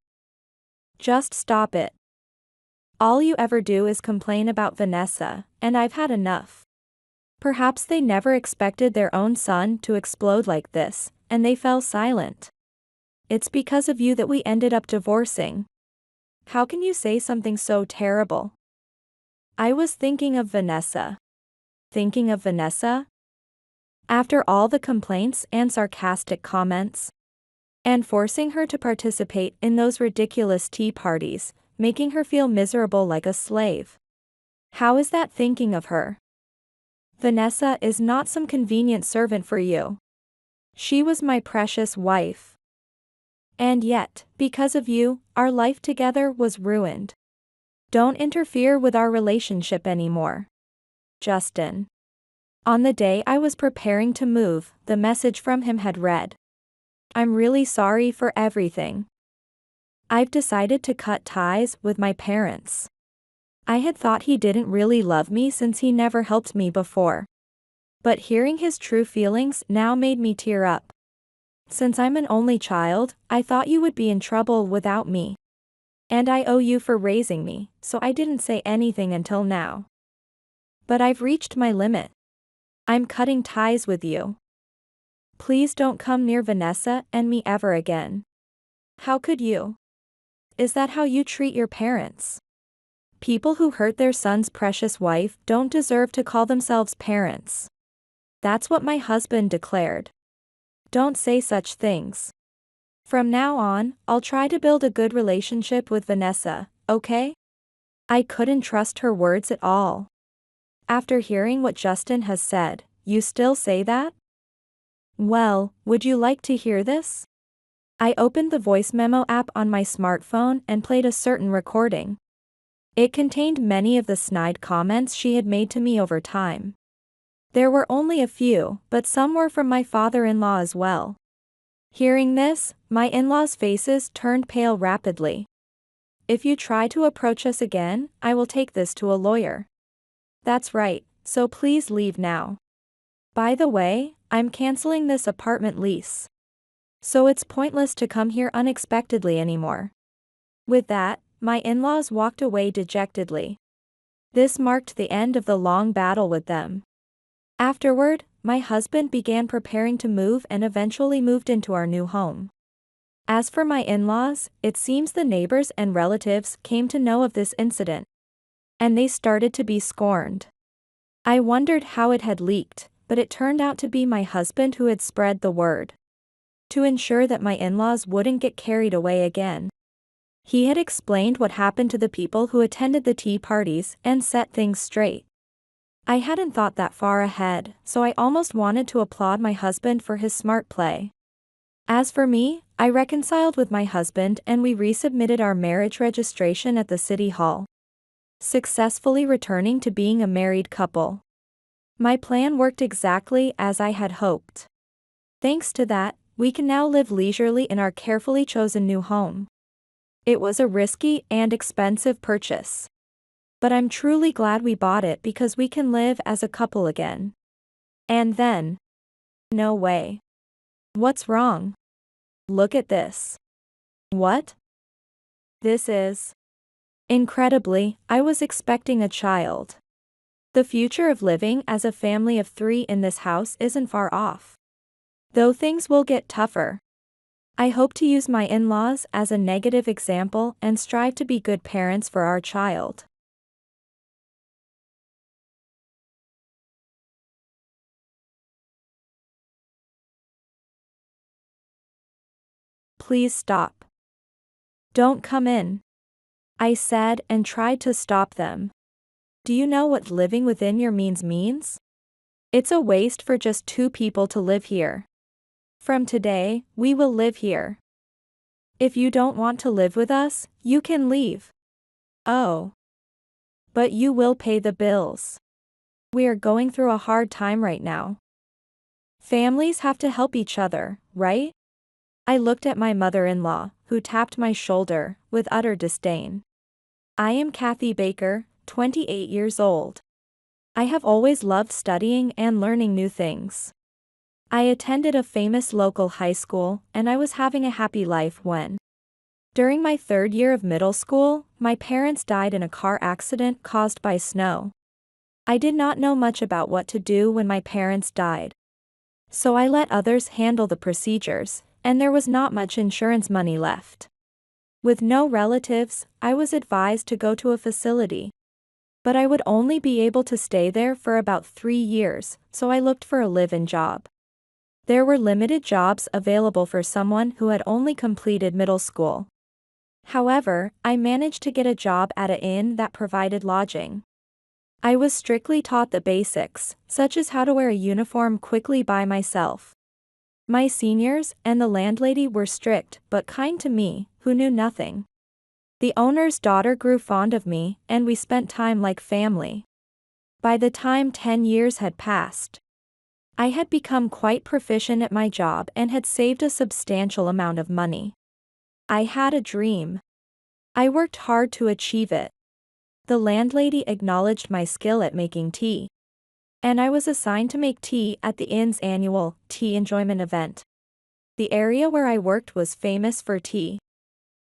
Just stop it. All you ever do is complain about Vanessa, and I've had enough. Perhaps they never expected their own son to explode like this, and they fell silent. It's because of you that we ended up divorcing. How can you say something so terrible? I was thinking of Vanessa. Thinking of Vanessa? After all the complaints and sarcastic comments, and forcing her to participate in those ridiculous tea parties, making her feel miserable like a slave. How is that thinking of her? Vanessa is not some convenient servant for you. She was my precious wife. And yet, because of you, our life together was ruined. Don't interfere with our relationship anymore. Justin. On the day I was preparing to move, the message from him had read, I'm really sorry for everything. I've decided to cut ties with my parents. I had thought he didn't really love me since he never helped me before. But hearing his true feelings now made me tear up. Since I'm an only child, I thought you would be in trouble without me. And I owe you for raising me, so I didn't say anything until now. But I've reached my limit. I'm cutting ties with you. Please don't come near Vanessa and me ever again. How could you? Is that how you treat your parents? People who hurt their son's precious wife don't deserve to call themselves parents. That's what my husband declared. Don't say such things. From now on, I'll try to build a good relationship with Vanessa, okay? I couldn't trust her words at all. After hearing what Justin has said, you still say that? Well, would you like to hear this? I opened the voice memo app on my smartphone and played a certain recording. It contained many of the snide comments she had made to me over time. There were only a few, but some were from my father-in-law as well. Hearing this, my in-laws' faces turned pale rapidly. If you try to approach us again, I will take this to a lawyer. That's right, so please leave now. By the way, I'm canceling this apartment lease. So it's pointless to come here unexpectedly anymore. With that, my in-laws walked away dejectedly. This marked the end of the long battle with them. Afterward, my husband began preparing to move and eventually moved into our new home. As for my in-laws, it seems the neighbors and relatives came to know of this incident. And they started to be scorned. I wondered how it had leaked, but it turned out to be my husband who had spread the word. To ensure that my in-laws wouldn't get carried away again. He had explained what happened to the people who attended the tea parties and set things straight. I hadn't thought that far ahead, so I almost wanted to applaud my husband for his smart play. As for me, I reconciled with my husband and we resubmitted our marriage registration at the city hall. Successfully returning to being a married couple. My plan worked exactly as I had hoped. Thanks to that, we can now live leisurely in our carefully chosen new home. It was a risky and expensive purchase. But I'm truly glad we bought it because we can live as a couple again. And then. No way. What's wrong? Look at this. What? This is. Incredibly, I was expecting a child. The future of living as a family of 3 in this house isn't far off. Though things will get tougher. I hope to use my in-laws as a negative example and strive to be good parents for our child. Please stop. Don't come in. I said and tried to stop them. Do you know what living within your means? It's a waste for just 2 people to live here. From today, we will live here. If you don't want to live with us, you can leave. Oh. But you will pay the bills. We are going through a hard time right now. Families have to help each other, right? I looked at my mother-in-law, who tapped my shoulder, with utter disdain. I am Kathy Baker, 28 years old. I have always loved studying and learning new things. I attended a famous local high school, and I was having a happy life when, during my 3rd year of middle school, my parents died in a car accident caused by snow. I did not know much about what to do when my parents died. So I let others handle the procedures, and there was not much insurance money left. With no relatives, I was advised to go to a facility. But I would only be able to stay there for about 3 years, so I looked for a live-in job. There were limited jobs available for someone who had only completed middle school. However, I managed to get a job at an inn that provided lodging. I was strictly taught the basics, such as how to wear a uniform quickly by myself. My seniors and the landlady were strict but kind to me, who knew nothing. The owner's daughter grew fond of me, and we spent time like family. By the time 10 years had passed, I had become quite proficient at my job and had saved a substantial amount of money. I had a dream. I worked hard to achieve it. The landlady acknowledged my skill at making tea. And I was assigned to make tea at the inn's annual tea enjoyment event. The area where I worked was famous for tea.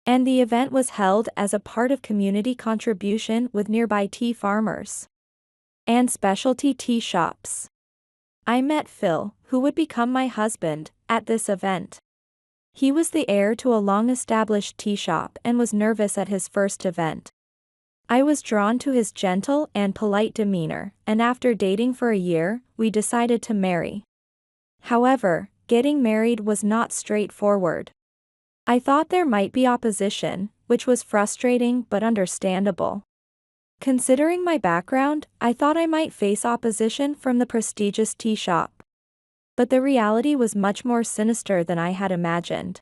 And the event was held as a part of community contribution with nearby tea farmers and specialty tea shops. I met Phil, who would become my husband, at this event. He was the heir to a long-established tea shop and was nervous at his first event. I was drawn to his gentle and polite demeanor, and after dating for a year, we decided to marry. However, getting married was not straightforward. I thought there might be opposition, which was frustrating but understandable. Considering my background, I thought I might face opposition from the prestigious tea shop. But the reality was much more sinister than I had imagined.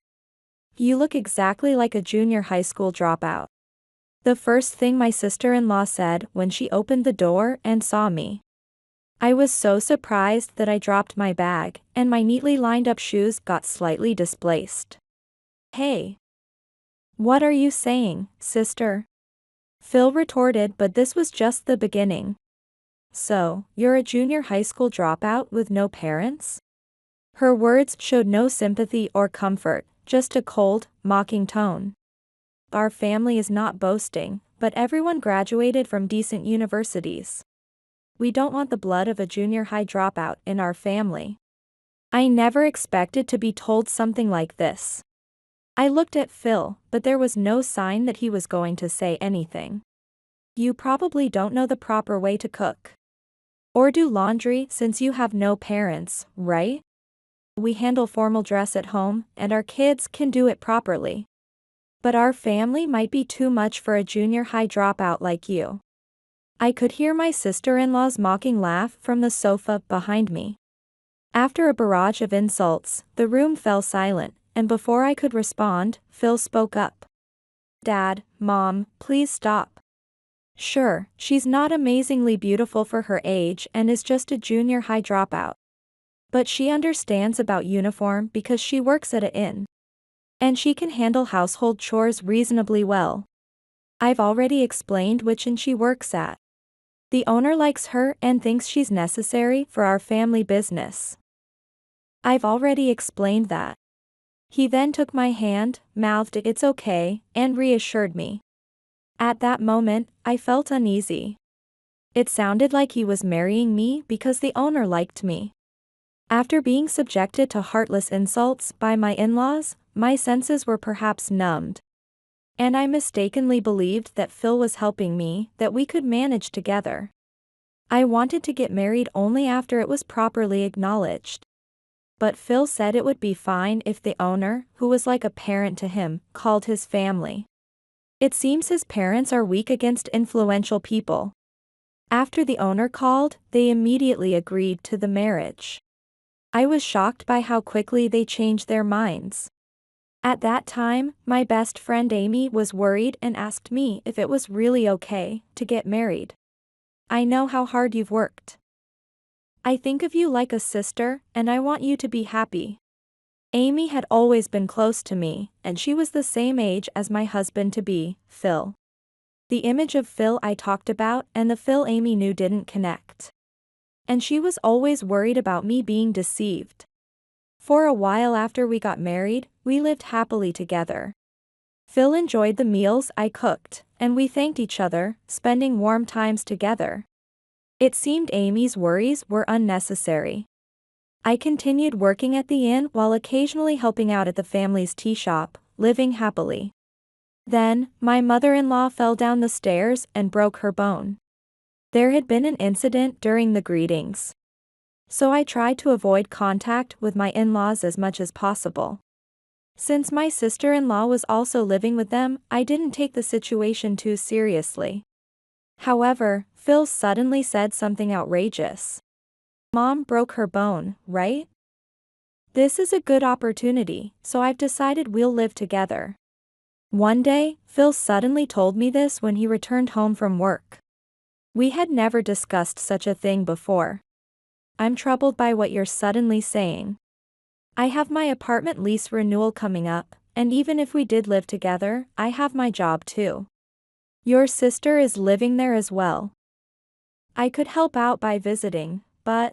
You look exactly like a junior high school dropout. The first thing my sister-in-law said when she opened the door and saw me. I was so surprised that I dropped my bag, and my neatly lined up shoes got slightly displaced. Hey! What are you saying, sister? Phil retorted, but this was just the beginning. So, you're a junior high school dropout with no parents? Her words showed no sympathy or comfort, just a cold, mocking tone. Our family is not boasting, but everyone graduated from decent universities. We don't want the blood of a junior high dropout in our family. I never expected to be told something like this. I looked at Phil, but there was no sign that he was going to say anything. You probably don't know the proper way to cook or do laundry since you have no parents, right? We handle formal dress at home, and our kids can do it properly. But our family might be too much for a junior high dropout like you. I could hear my sister-in-law's mocking laugh from the sofa behind me. After a barrage of insults, the room fell silent, and before I could respond, Phil spoke up. Dad, Mom, please stop. Sure, she's not amazingly beautiful for her age and is just a junior high dropout. But she understands about uniform because she works at an inn. And she can handle household chores reasonably well. I've already explained which inn she works at. The owner likes her and thinks she's necessary for our family business. I've already explained that. He then took my hand, mouthed "It's okay," and reassured me. At that moment, I felt uneasy. It sounded like he was marrying me because the owner liked me. After being subjected to heartless insults by my in-laws, my senses were perhaps numbed. And I mistakenly believed that Phil was helping me, that we could manage together. I wanted to get married only after it was properly acknowledged. But Phil said it would be fine if the owner, who was like a parent to him, called his family. It seems his parents are weak against influential people. After the owner called, they immediately agreed to the marriage. I was shocked by how quickly they changed their minds. At that time, my best friend Amy was worried and asked me if it was really okay to get married. I know how hard you've worked. I think of you like a sister, and I want you to be happy. Amy had always been close to me, and she was the same age as my husband-to-be, Phil. The image of Phil I talked about and the Phil Amy knew didn't connect. And she was always worried about me being deceived. For a while after we got married, we lived happily together. Phil enjoyed the meals I cooked, and we thanked each other, spending warm times together. It seemed Amy's worries were unnecessary. I continued working at the inn while occasionally helping out at the family's tea shop, living happily. Then, my mother-in-law fell down the stairs and broke her bone. There had been an incident during the greetings. So I tried to avoid contact with my in-laws as much as possible. Since my sister-in-law was also living with them, I didn't take the situation too seriously. However, Phil suddenly said something outrageous. Mom broke her bone, right? This is a good opportunity, so I've decided we'll live together. One day, Phil suddenly told me this when he returned home from work. We had never discussed such a thing before. I'm troubled by what you're suddenly saying. I have my apartment lease renewal coming up, and even if we did live together, I have my job too. Your sister is living there as well. I could help out by visiting, but...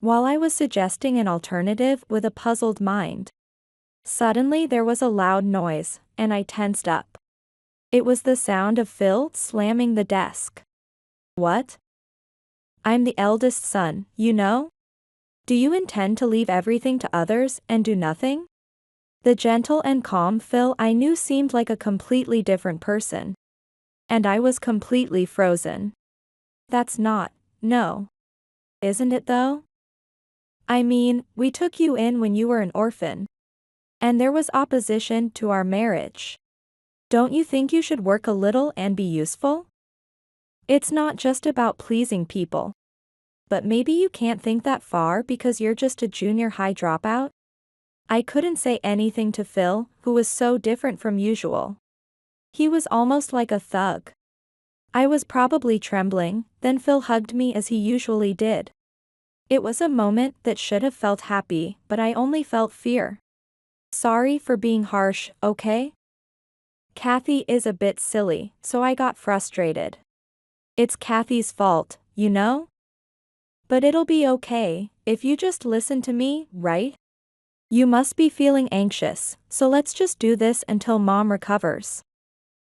While I was suggesting an alternative with a puzzled mind, suddenly there was a loud noise, and I tensed up. It was the sound of Phil slamming the desk. What? I'm the eldest son, you know? Do you intend to leave everything to others and do nothing? The gentle and calm Phil I knew seemed like a completely different person. And I was completely frozen. That's not, no. Isn't it though? I mean, we took you in when you were an orphan. And there was opposition to our marriage. Don't you think you should work a little and be useful? It's not just about pleasing people. But maybe you can't think that far because you're just a junior high dropout? I couldn't say anything to Phil, who was so different from usual. He was almost like a thug. I was probably trembling, then Phil hugged me as he usually did. It was a moment that should have felt happy, but I only felt fear. Sorry for being harsh, okay? Kathy is a bit silly, so I got frustrated. It's Kathy's fault, you know? But it'll be okay, if you just listen to me, right? You must be feeling anxious, so let's just do this until Mom recovers.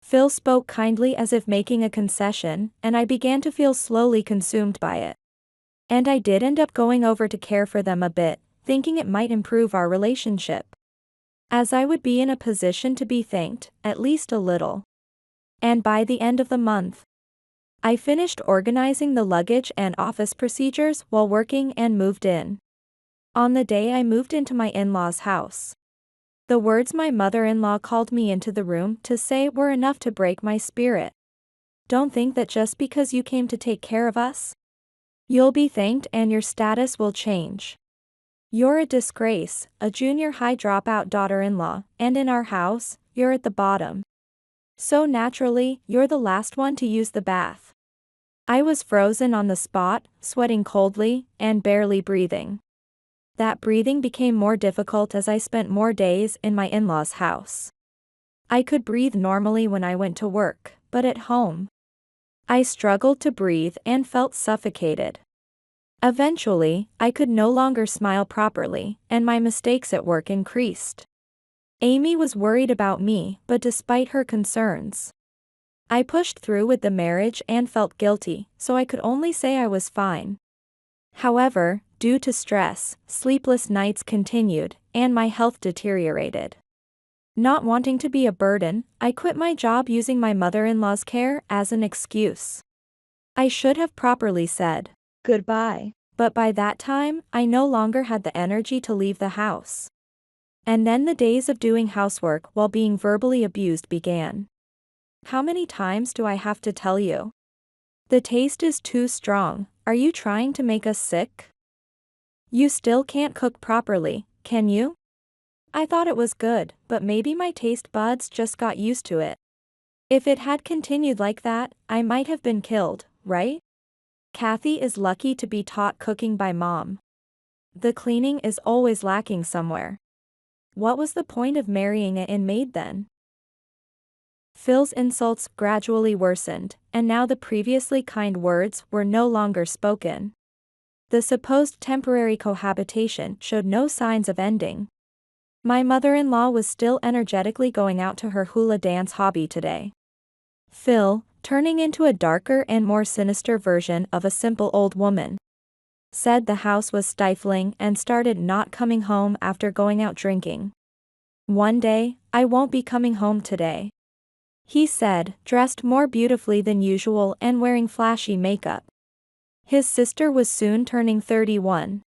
Phil spoke kindly as if making a concession, and I began to feel slowly consumed by it. And I did end up going over to care for them a bit, thinking it might improve our relationship. As I would be in a position to be thanked, at least a little. And by the end of the month, I finished organizing the luggage and office procedures while working and moved in. On the day I moved into my in-laws' house, the words my mother-in-law called me into the room to say were enough to break my spirit. Don't think that just because you came to take care of us, you'll be thanked and your status will change. You're a disgrace, a junior high dropout daughter-in-law, and in our house, you're at the bottom. So naturally, you're the last one to use the bath. I was frozen on the spot, sweating coldly, and barely breathing. That breathing became more difficult as I spent more days in my in-laws' house. I could breathe normally when I went to work, but at home, I struggled to breathe and felt suffocated. Eventually, I could no longer smile properly, and my mistakes at work increased. Amy was worried about me, but despite her concerns, I pushed through with the marriage and felt guilty, so I could only say I was fine. However, due to stress, sleepless nights continued, and my health deteriorated. Not wanting to be a burden, I quit my job using my mother-in-law's care as an excuse. I should have properly said goodbye, but by that time, I no longer had the energy to leave the house. And then the days of doing housework while being verbally abused began. How many times do I have to tell you? The taste is too strong. Are you trying to make us sick? You still can't cook properly, can you? I thought it was good, but maybe my taste buds just got used to it. If it had continued like that, I might have been killed, right? Kathy is lucky to be taught cooking by mom. The cleaning is always lacking somewhere. What was the point of marrying an maid then? Phil's insults gradually worsened, and now the previously kind words were no longer spoken. The supposed temporary cohabitation showed no signs of ending. My mother-in-law was still energetically going out to her hula dance hobby today. Phil, turning into a darker and more sinister version of a simple old woman, said the house was stifling and started not coming home after going out drinking. One day, I won't be coming home today, he said, dressed more beautifully than usual and wearing flashy makeup. His sister was soon turning 31.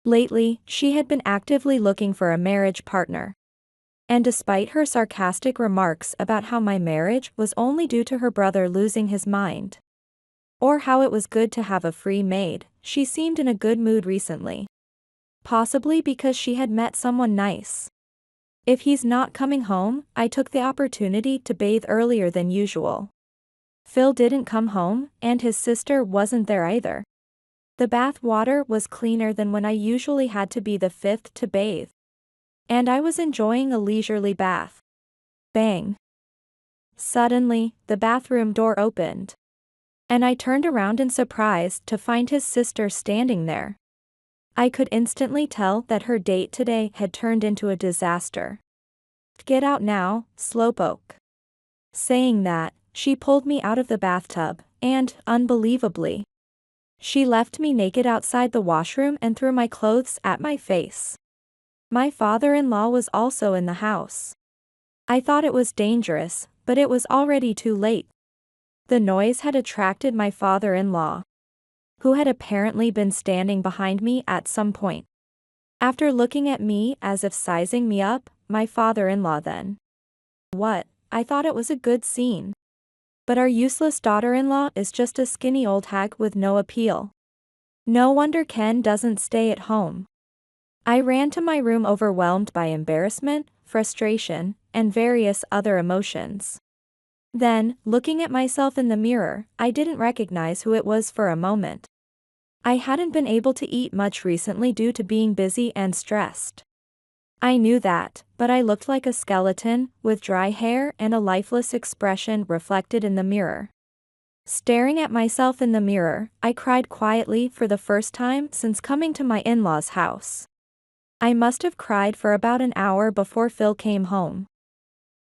Lately, she had been actively looking for a marriage partner. And despite her sarcastic remarks about how my marriage was only due to her brother losing his mind, or how it was good to have a free maid, she seemed in a good mood recently. Possibly because she had met someone nice. If he's not coming home, I took the opportunity to bathe earlier than usual. Phil didn't come home, and his sister wasn't there either. The bath water was cleaner than when I usually had to be the fifth to bathe. And I was enjoying a leisurely bath. Bang! Suddenly, the bathroom door opened. And I turned around in surprise to find his sister standing there. I could instantly tell that her date today had turned into a disaster. Get out now, slowpoke. Saying that, she pulled me out of the bathtub, and, unbelievably, she left me naked outside the washroom and threw my clothes at my face. My father-in-law was also in the house. I thought it was dangerous, but it was already too late. The noise had attracted my father-in-law, who had apparently been standing behind me at some point. After looking at me as if sizing me up, my father-in-law then. What? I thought it was a good scene. But our useless daughter-in-law is just a skinny old hag with no appeal. No wonder Ken doesn't stay at home. I ran to my room overwhelmed by embarrassment, frustration, and various other emotions. Then, looking at myself in the mirror, I didn't recognize who it was for a moment. I hadn't been able to eat much recently due to being busy and stressed. I knew that, but I looked like a skeleton, with dry hair and a lifeless expression reflected in the mirror. Staring at myself in the mirror, I cried quietly for the first time since coming to my in-laws' house. I must have cried for about an hour before Phil came home.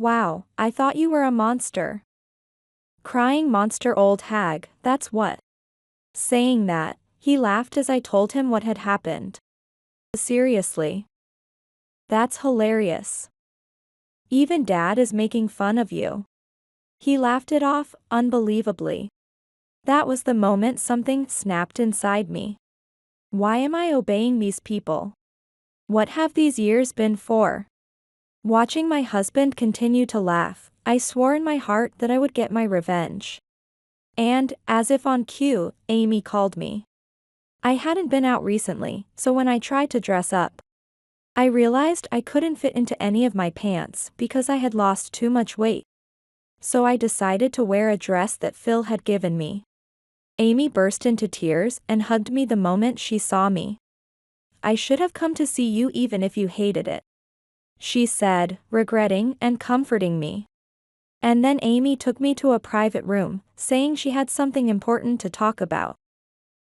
Wow, I thought you were a monster. Crying monster old hag, that's what. Saying that, he laughed as I told him what had happened. Seriously? That's hilarious. Even Dad is making fun of you. He laughed it off, unbelievably. That was the moment something snapped inside me. Why am I obeying these people? What have these years been for? Watching my husband continue to laugh, I swore in my heart that I would get my revenge. And, as if on cue, Amy called me. I hadn't been out recently, so when I tried to dress up, I realized I couldn't fit into any of my pants because I had lost too much weight. So I decided to wear a dress that Phil had given me. Amy burst into tears and hugged me the moment she saw me. I should have come to see you even if you hated it, she said, regretting and comforting me. And then Amy took me to a private room, saying she had something important to talk about.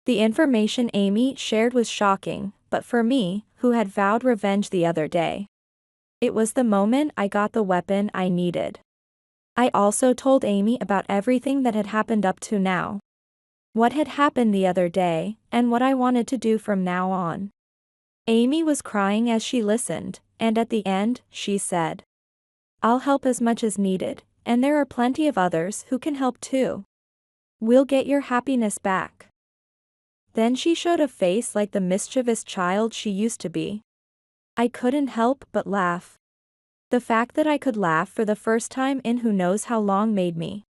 The information Amy shared was shocking, but for me, who had vowed revenge the other day, it was the moment I got the weapon I needed. I also told Amy about everything that had happened up to now, what had happened the other day, and what I wanted to do from now on. Amy was crying as she listened, and at the end, she said, "I'll help as much as needed, and there are plenty of others who can help too. We'll get your happiness back." Then she showed a face like the mischievous child she used to be. I couldn't help but laugh. The fact that I could laugh for the first time in who knows how long made me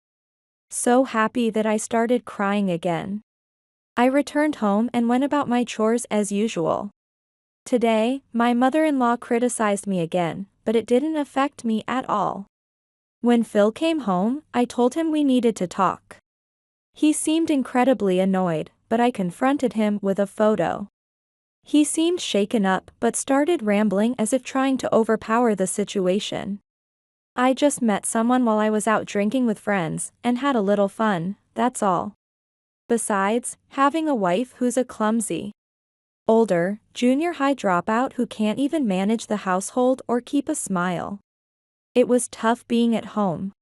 So happy that I started crying again. I returned home and went about my chores as usual. Today, my mother-in-law criticized me again, but it didn't affect me at all. When Phil came home, I told him we needed to talk. He seemed incredibly annoyed, but I confronted him with a photo. He seemed shaken up but started rambling as if trying to overpower the situation. I just met someone while I was out drinking with friends and had a little fun, that's all. Besides, having a wife who's a clumsy, older, junior high dropout who can't even manage the household or keep a smile. It was tough being at home.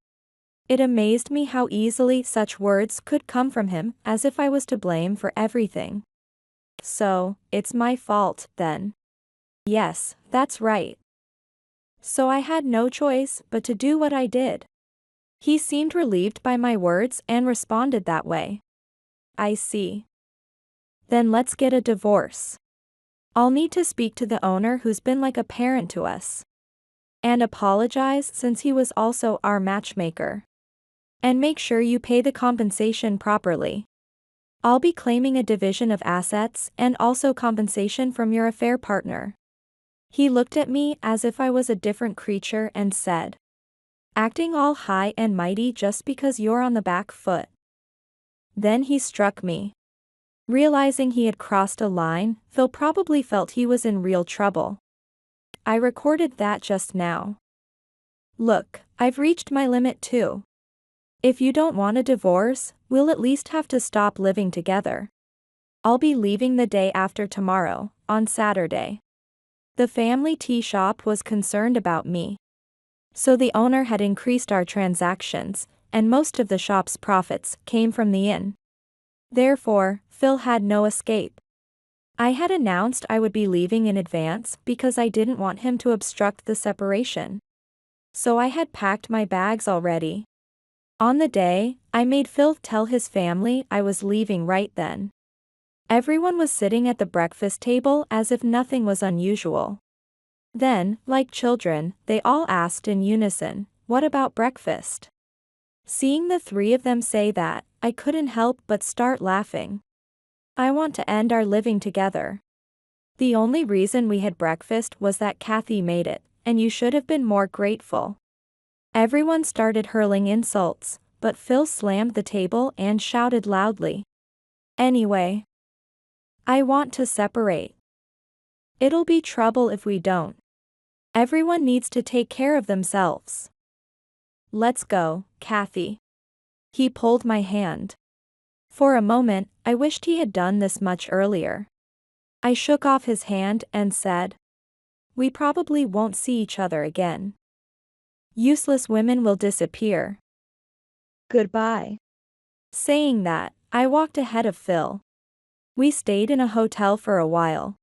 It amazed me how easily such words could come from him, as if I was to blame for everything. So, it's my fault, then. Yes, that's right. So I had no choice but to do what I did. He seemed relieved by my words and responded that way. I see. Then let's get a divorce. I'll need to speak to the owner who's been like a parent to us. And apologize since he was also our matchmaker. And make sure you pay the compensation properly. I'll be claiming a division of assets and also compensation from your affair partner. He looked at me as if I was a different creature and said, acting all high and mighty just because you're on the back foot. Then he struck me. Realizing he had crossed a line, Phil probably felt he was in real trouble. I recorded that just now. Look, I've reached my limit too. If you don't want a divorce, we'll at least have to stop living together. I'll be leaving the day after tomorrow, on Saturday. The family tea shop was concerned about me. So the owner had increased our transactions, and most of the shop's profits came from the inn. Therefore, Phil had no escape. I had announced I would be leaving in advance because I didn't want him to obstruct the separation. So I had packed my bags already. On the day, I made Phil tell his family I was leaving right then. Everyone was sitting at the breakfast table as if nothing was unusual. Then, like children, they all asked in unison, "What about breakfast?" Seeing the three of them say that, I couldn't help but start laughing. I want to end our living together. The only reason we had breakfast was that Kathy made it, and you should have been more grateful. Everyone started hurling insults, but Phil slammed the table and shouted loudly. Anyway, I want to separate. It'll be trouble if we don't. Everyone needs to take care of themselves. Let's go, Kathy. He pulled my hand. For a moment, I wished he had done this much earlier. I shook off his hand and said, "We probably won't see each other again. Useless women will disappear. Goodbye." Saying that, I walked ahead of Phil. We stayed in a hotel for a while.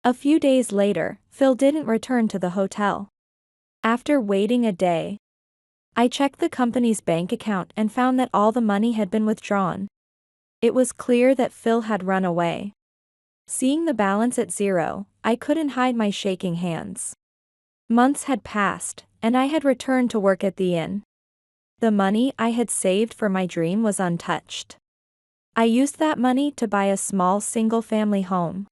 A few days later, Phil didn't return to the hotel. After waiting a day, I checked the company's bank account and found that all the money had been withdrawn. It was clear that Phil had run away. Seeing the balance at zero, I couldn't hide my shaking hands. Months had passed, and I had returned to work at the inn. The money I had saved for my dream was untouched. I used that money to buy a small single-family home.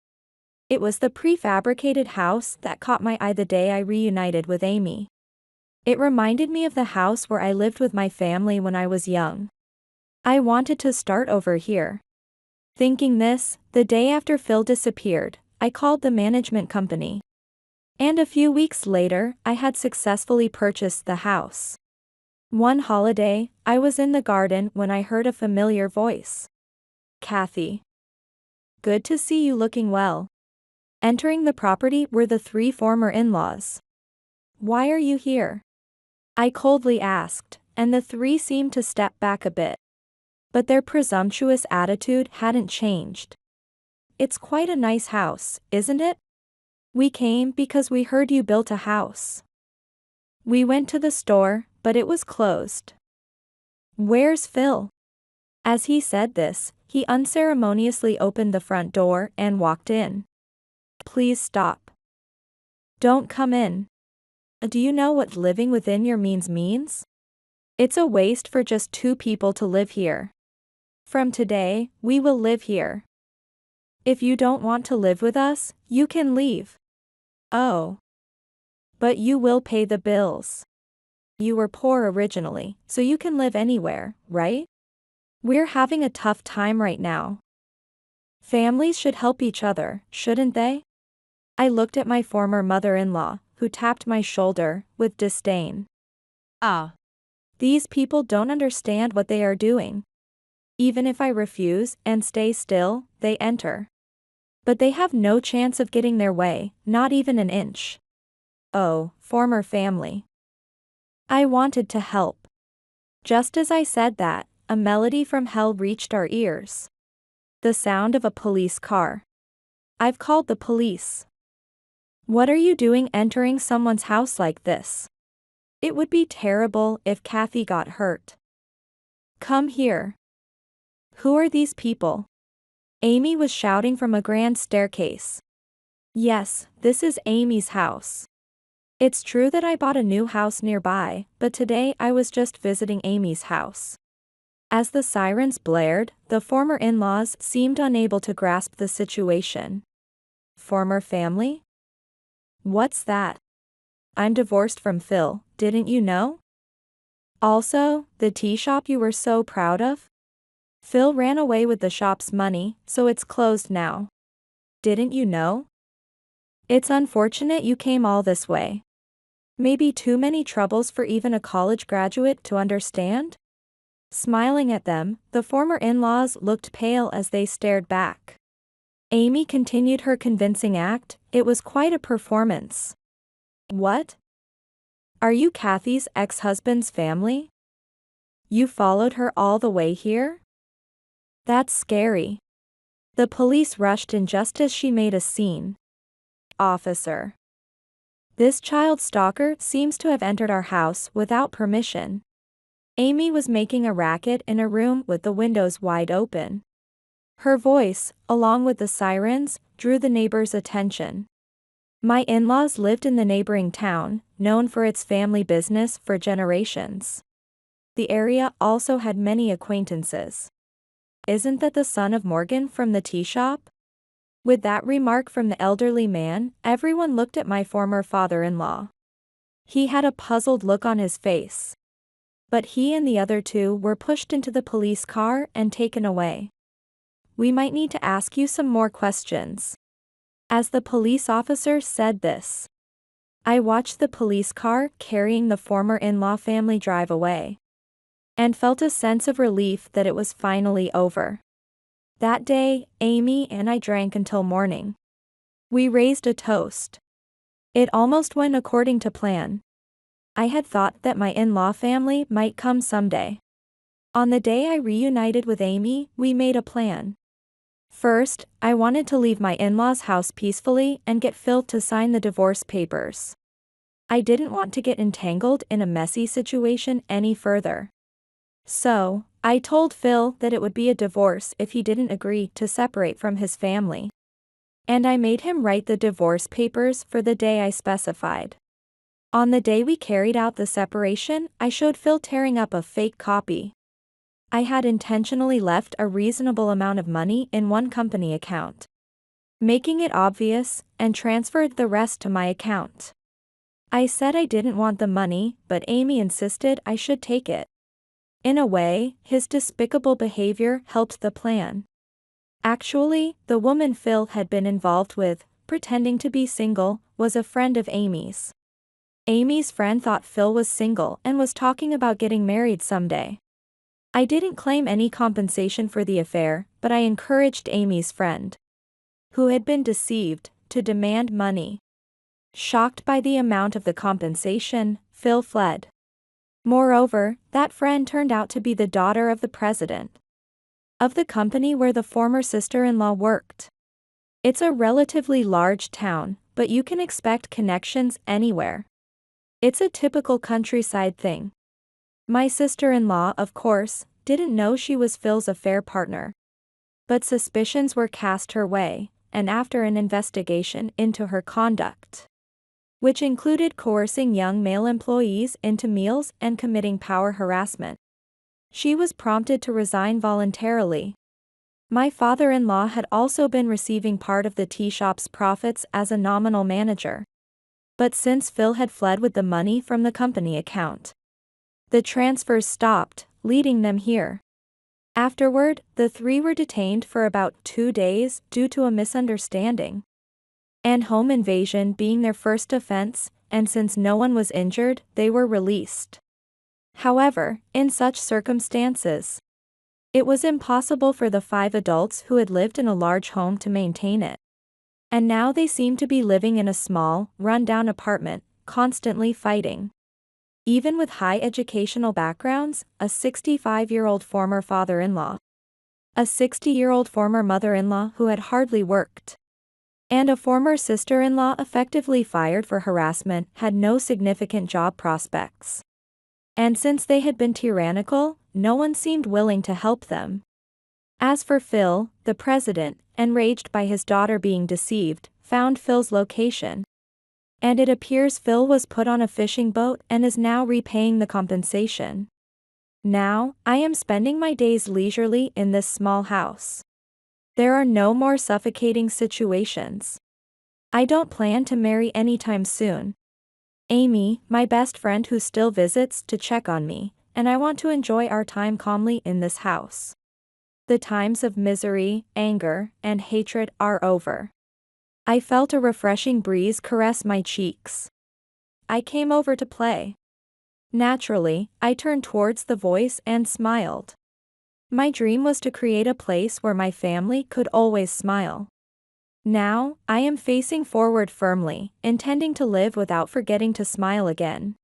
It was the prefabricated house that caught my eye the day I reunited with Amy. It reminded me of the house where I lived with my family when I was young. I wanted to start over here. Thinking this, the day after Phil disappeared, I called the management company. And a few weeks later, I had successfully purchased the house. One holiday, I was in the garden when I heard a familiar voice. "Kathy. Good to see you looking well." Entering the property were the three former in-laws. "Why are you here?" I coldly asked, and the three seemed to step back a bit. But their presumptuous attitude hadn't changed. "It's quite a nice house, isn't it? We came because we heard you built a house. We went to the store, but it was closed." "Where's Phil?" As he said this, he unceremoniously opened the front door and walked in. "Please stop. Don't come in. Do you know what living within your means? It's a waste for just 2 people to live here. From today, we will live here. If you don't want to live with us, you can leave. Oh. But you will pay the bills. You were poor originally, so you can live anywhere, right? We're having a tough time right now. Families should help each other, shouldn't they? I looked at my former mother-in-law, who tapped my shoulder, with disdain. Ah. These people don't understand what they are doing. Even if I refuse and stay still, they enter. But they have no chance of getting their way, not even an inch. Oh, former family. I wanted to help. Just as I said that, a melody from hell reached our ears. The sound of a police car. I've called the police. What are you doing entering someone's house like this? It would be terrible if Kathy got hurt. Come here. Who are these people? Amy was shouting from a grand staircase. Yes, this is Amy's house. It's true that I bought a new house nearby, but today I was just visiting Amy's house. As the sirens blared, the former in-laws seemed unable to grasp the situation. Former family? What's that? I'm divorced from Phil, didn't you know? Also, the tea shop you were so proud of? Phil ran away with the shop's money, so it's closed now. Didn't you know? It's unfortunate you came all this way. Maybe too many troubles for even a college graduate to understand? Smiling at them, the former in-laws looked pale as they stared back. Amy continued her convincing act. It was quite a performance. What? Are you Kathy's ex-husband's family? You followed her all the way here? That's scary. The police rushed in just as she made a scene. Officer. This child stalker seems to have entered our house without permission. Amy was making a racket in a room with the windows wide open. Her voice, along with the sirens, drew the neighbors' attention. My in-laws lived in the neighboring town, known for its family business for generations. The area also had many acquaintances. Isn't that the son of Morgan from the tea shop? With that remark from the elderly man, everyone looked at my former father-in-law. He had a puzzled look on his face. But he and the other 2 were pushed into the police car and taken away. We might need to ask you some more questions. As the police officer said this, I watched the police car carrying the former in-law family drive away, and felt a sense of relief that it was finally over. That day, Amy and I drank until morning. We raised a toast. It almost went according to plan. I had thought that my in-law family might come someday. On the day I reunited with Amy, we made a plan. First, I wanted to leave my in-laws' house peacefully and get Phil to sign the divorce papers. I didn't want to get entangled in a messy situation any further. So, I told Phil that it would be a divorce if he didn't agree to separate from his family. And I made him write the divorce papers for the day I specified. On the day we carried out the separation, I showed Phil tearing up a fake copy. I had intentionally left a reasonable amount of money in one company account, making it obvious, and transferred the rest to my account. I said I didn't want the money, but Amy insisted I should take it. In a way, his despicable behavior helped the plan. Actually, the woman Phil had been involved with, pretending to be single, was a friend of Amy's. Amy's friend thought Phil was single and was talking about getting married someday. I didn't claim any compensation for the affair, but I encouraged Amy's friend, who had been deceived, to demand money. Shocked by the amount of the compensation, Phil fled. Moreover, that friend turned out to be the daughter of the president of the company where the former sister-in-law worked. It's a relatively large town, but you can expect connections anywhere. It's a typical countryside thing. My sister-in-law, of course, didn't know she was Phil's affair partner. But suspicions were cast her way, and after an investigation into her conduct, which included coercing young male employees into meals and committing power harassment. She was prompted to resign voluntarily. My father-in-law had also been receiving part of the tea shop's profits as a nominal manager. But since Phil had fled with the money from the company account, the transfers stopped, leading them here. Afterward, the three were detained for about 2 days due to a misunderstanding and home invasion being their first offense, and since no one was injured, they were released. However, in such circumstances, it was impossible for the 5 adults who had lived in a large home to maintain it. And now they seemed to be living in a small, run-down apartment, constantly fighting. Even with high educational backgrounds, a 65-year-old former father-in-law, a 60-year-old former mother-in-law who had hardly worked, and a former sister-in-law effectively fired for harassment had no significant job prospects. And since they had been tyrannical, no one seemed willing to help them. As for Phil, the president, enraged by his daughter being deceived, found Phil's location. And it appears Phil was put on a fishing boat and is now repaying the compensation. Now, I am spending my days leisurely in this small house. There are no more suffocating situations. I don't plan to marry anytime soon. Amy, my best friend who still visits to check on me, and I want to enjoy our time calmly in this house. The times of misery, anger, and hatred are over. I felt a refreshing breeze caress my cheeks. I came over to play. Naturally, I turned towards the voice and smiled. My dream was to create a place where my family could always smile. Now, I am facing forward firmly, intending to live without forgetting to smile again.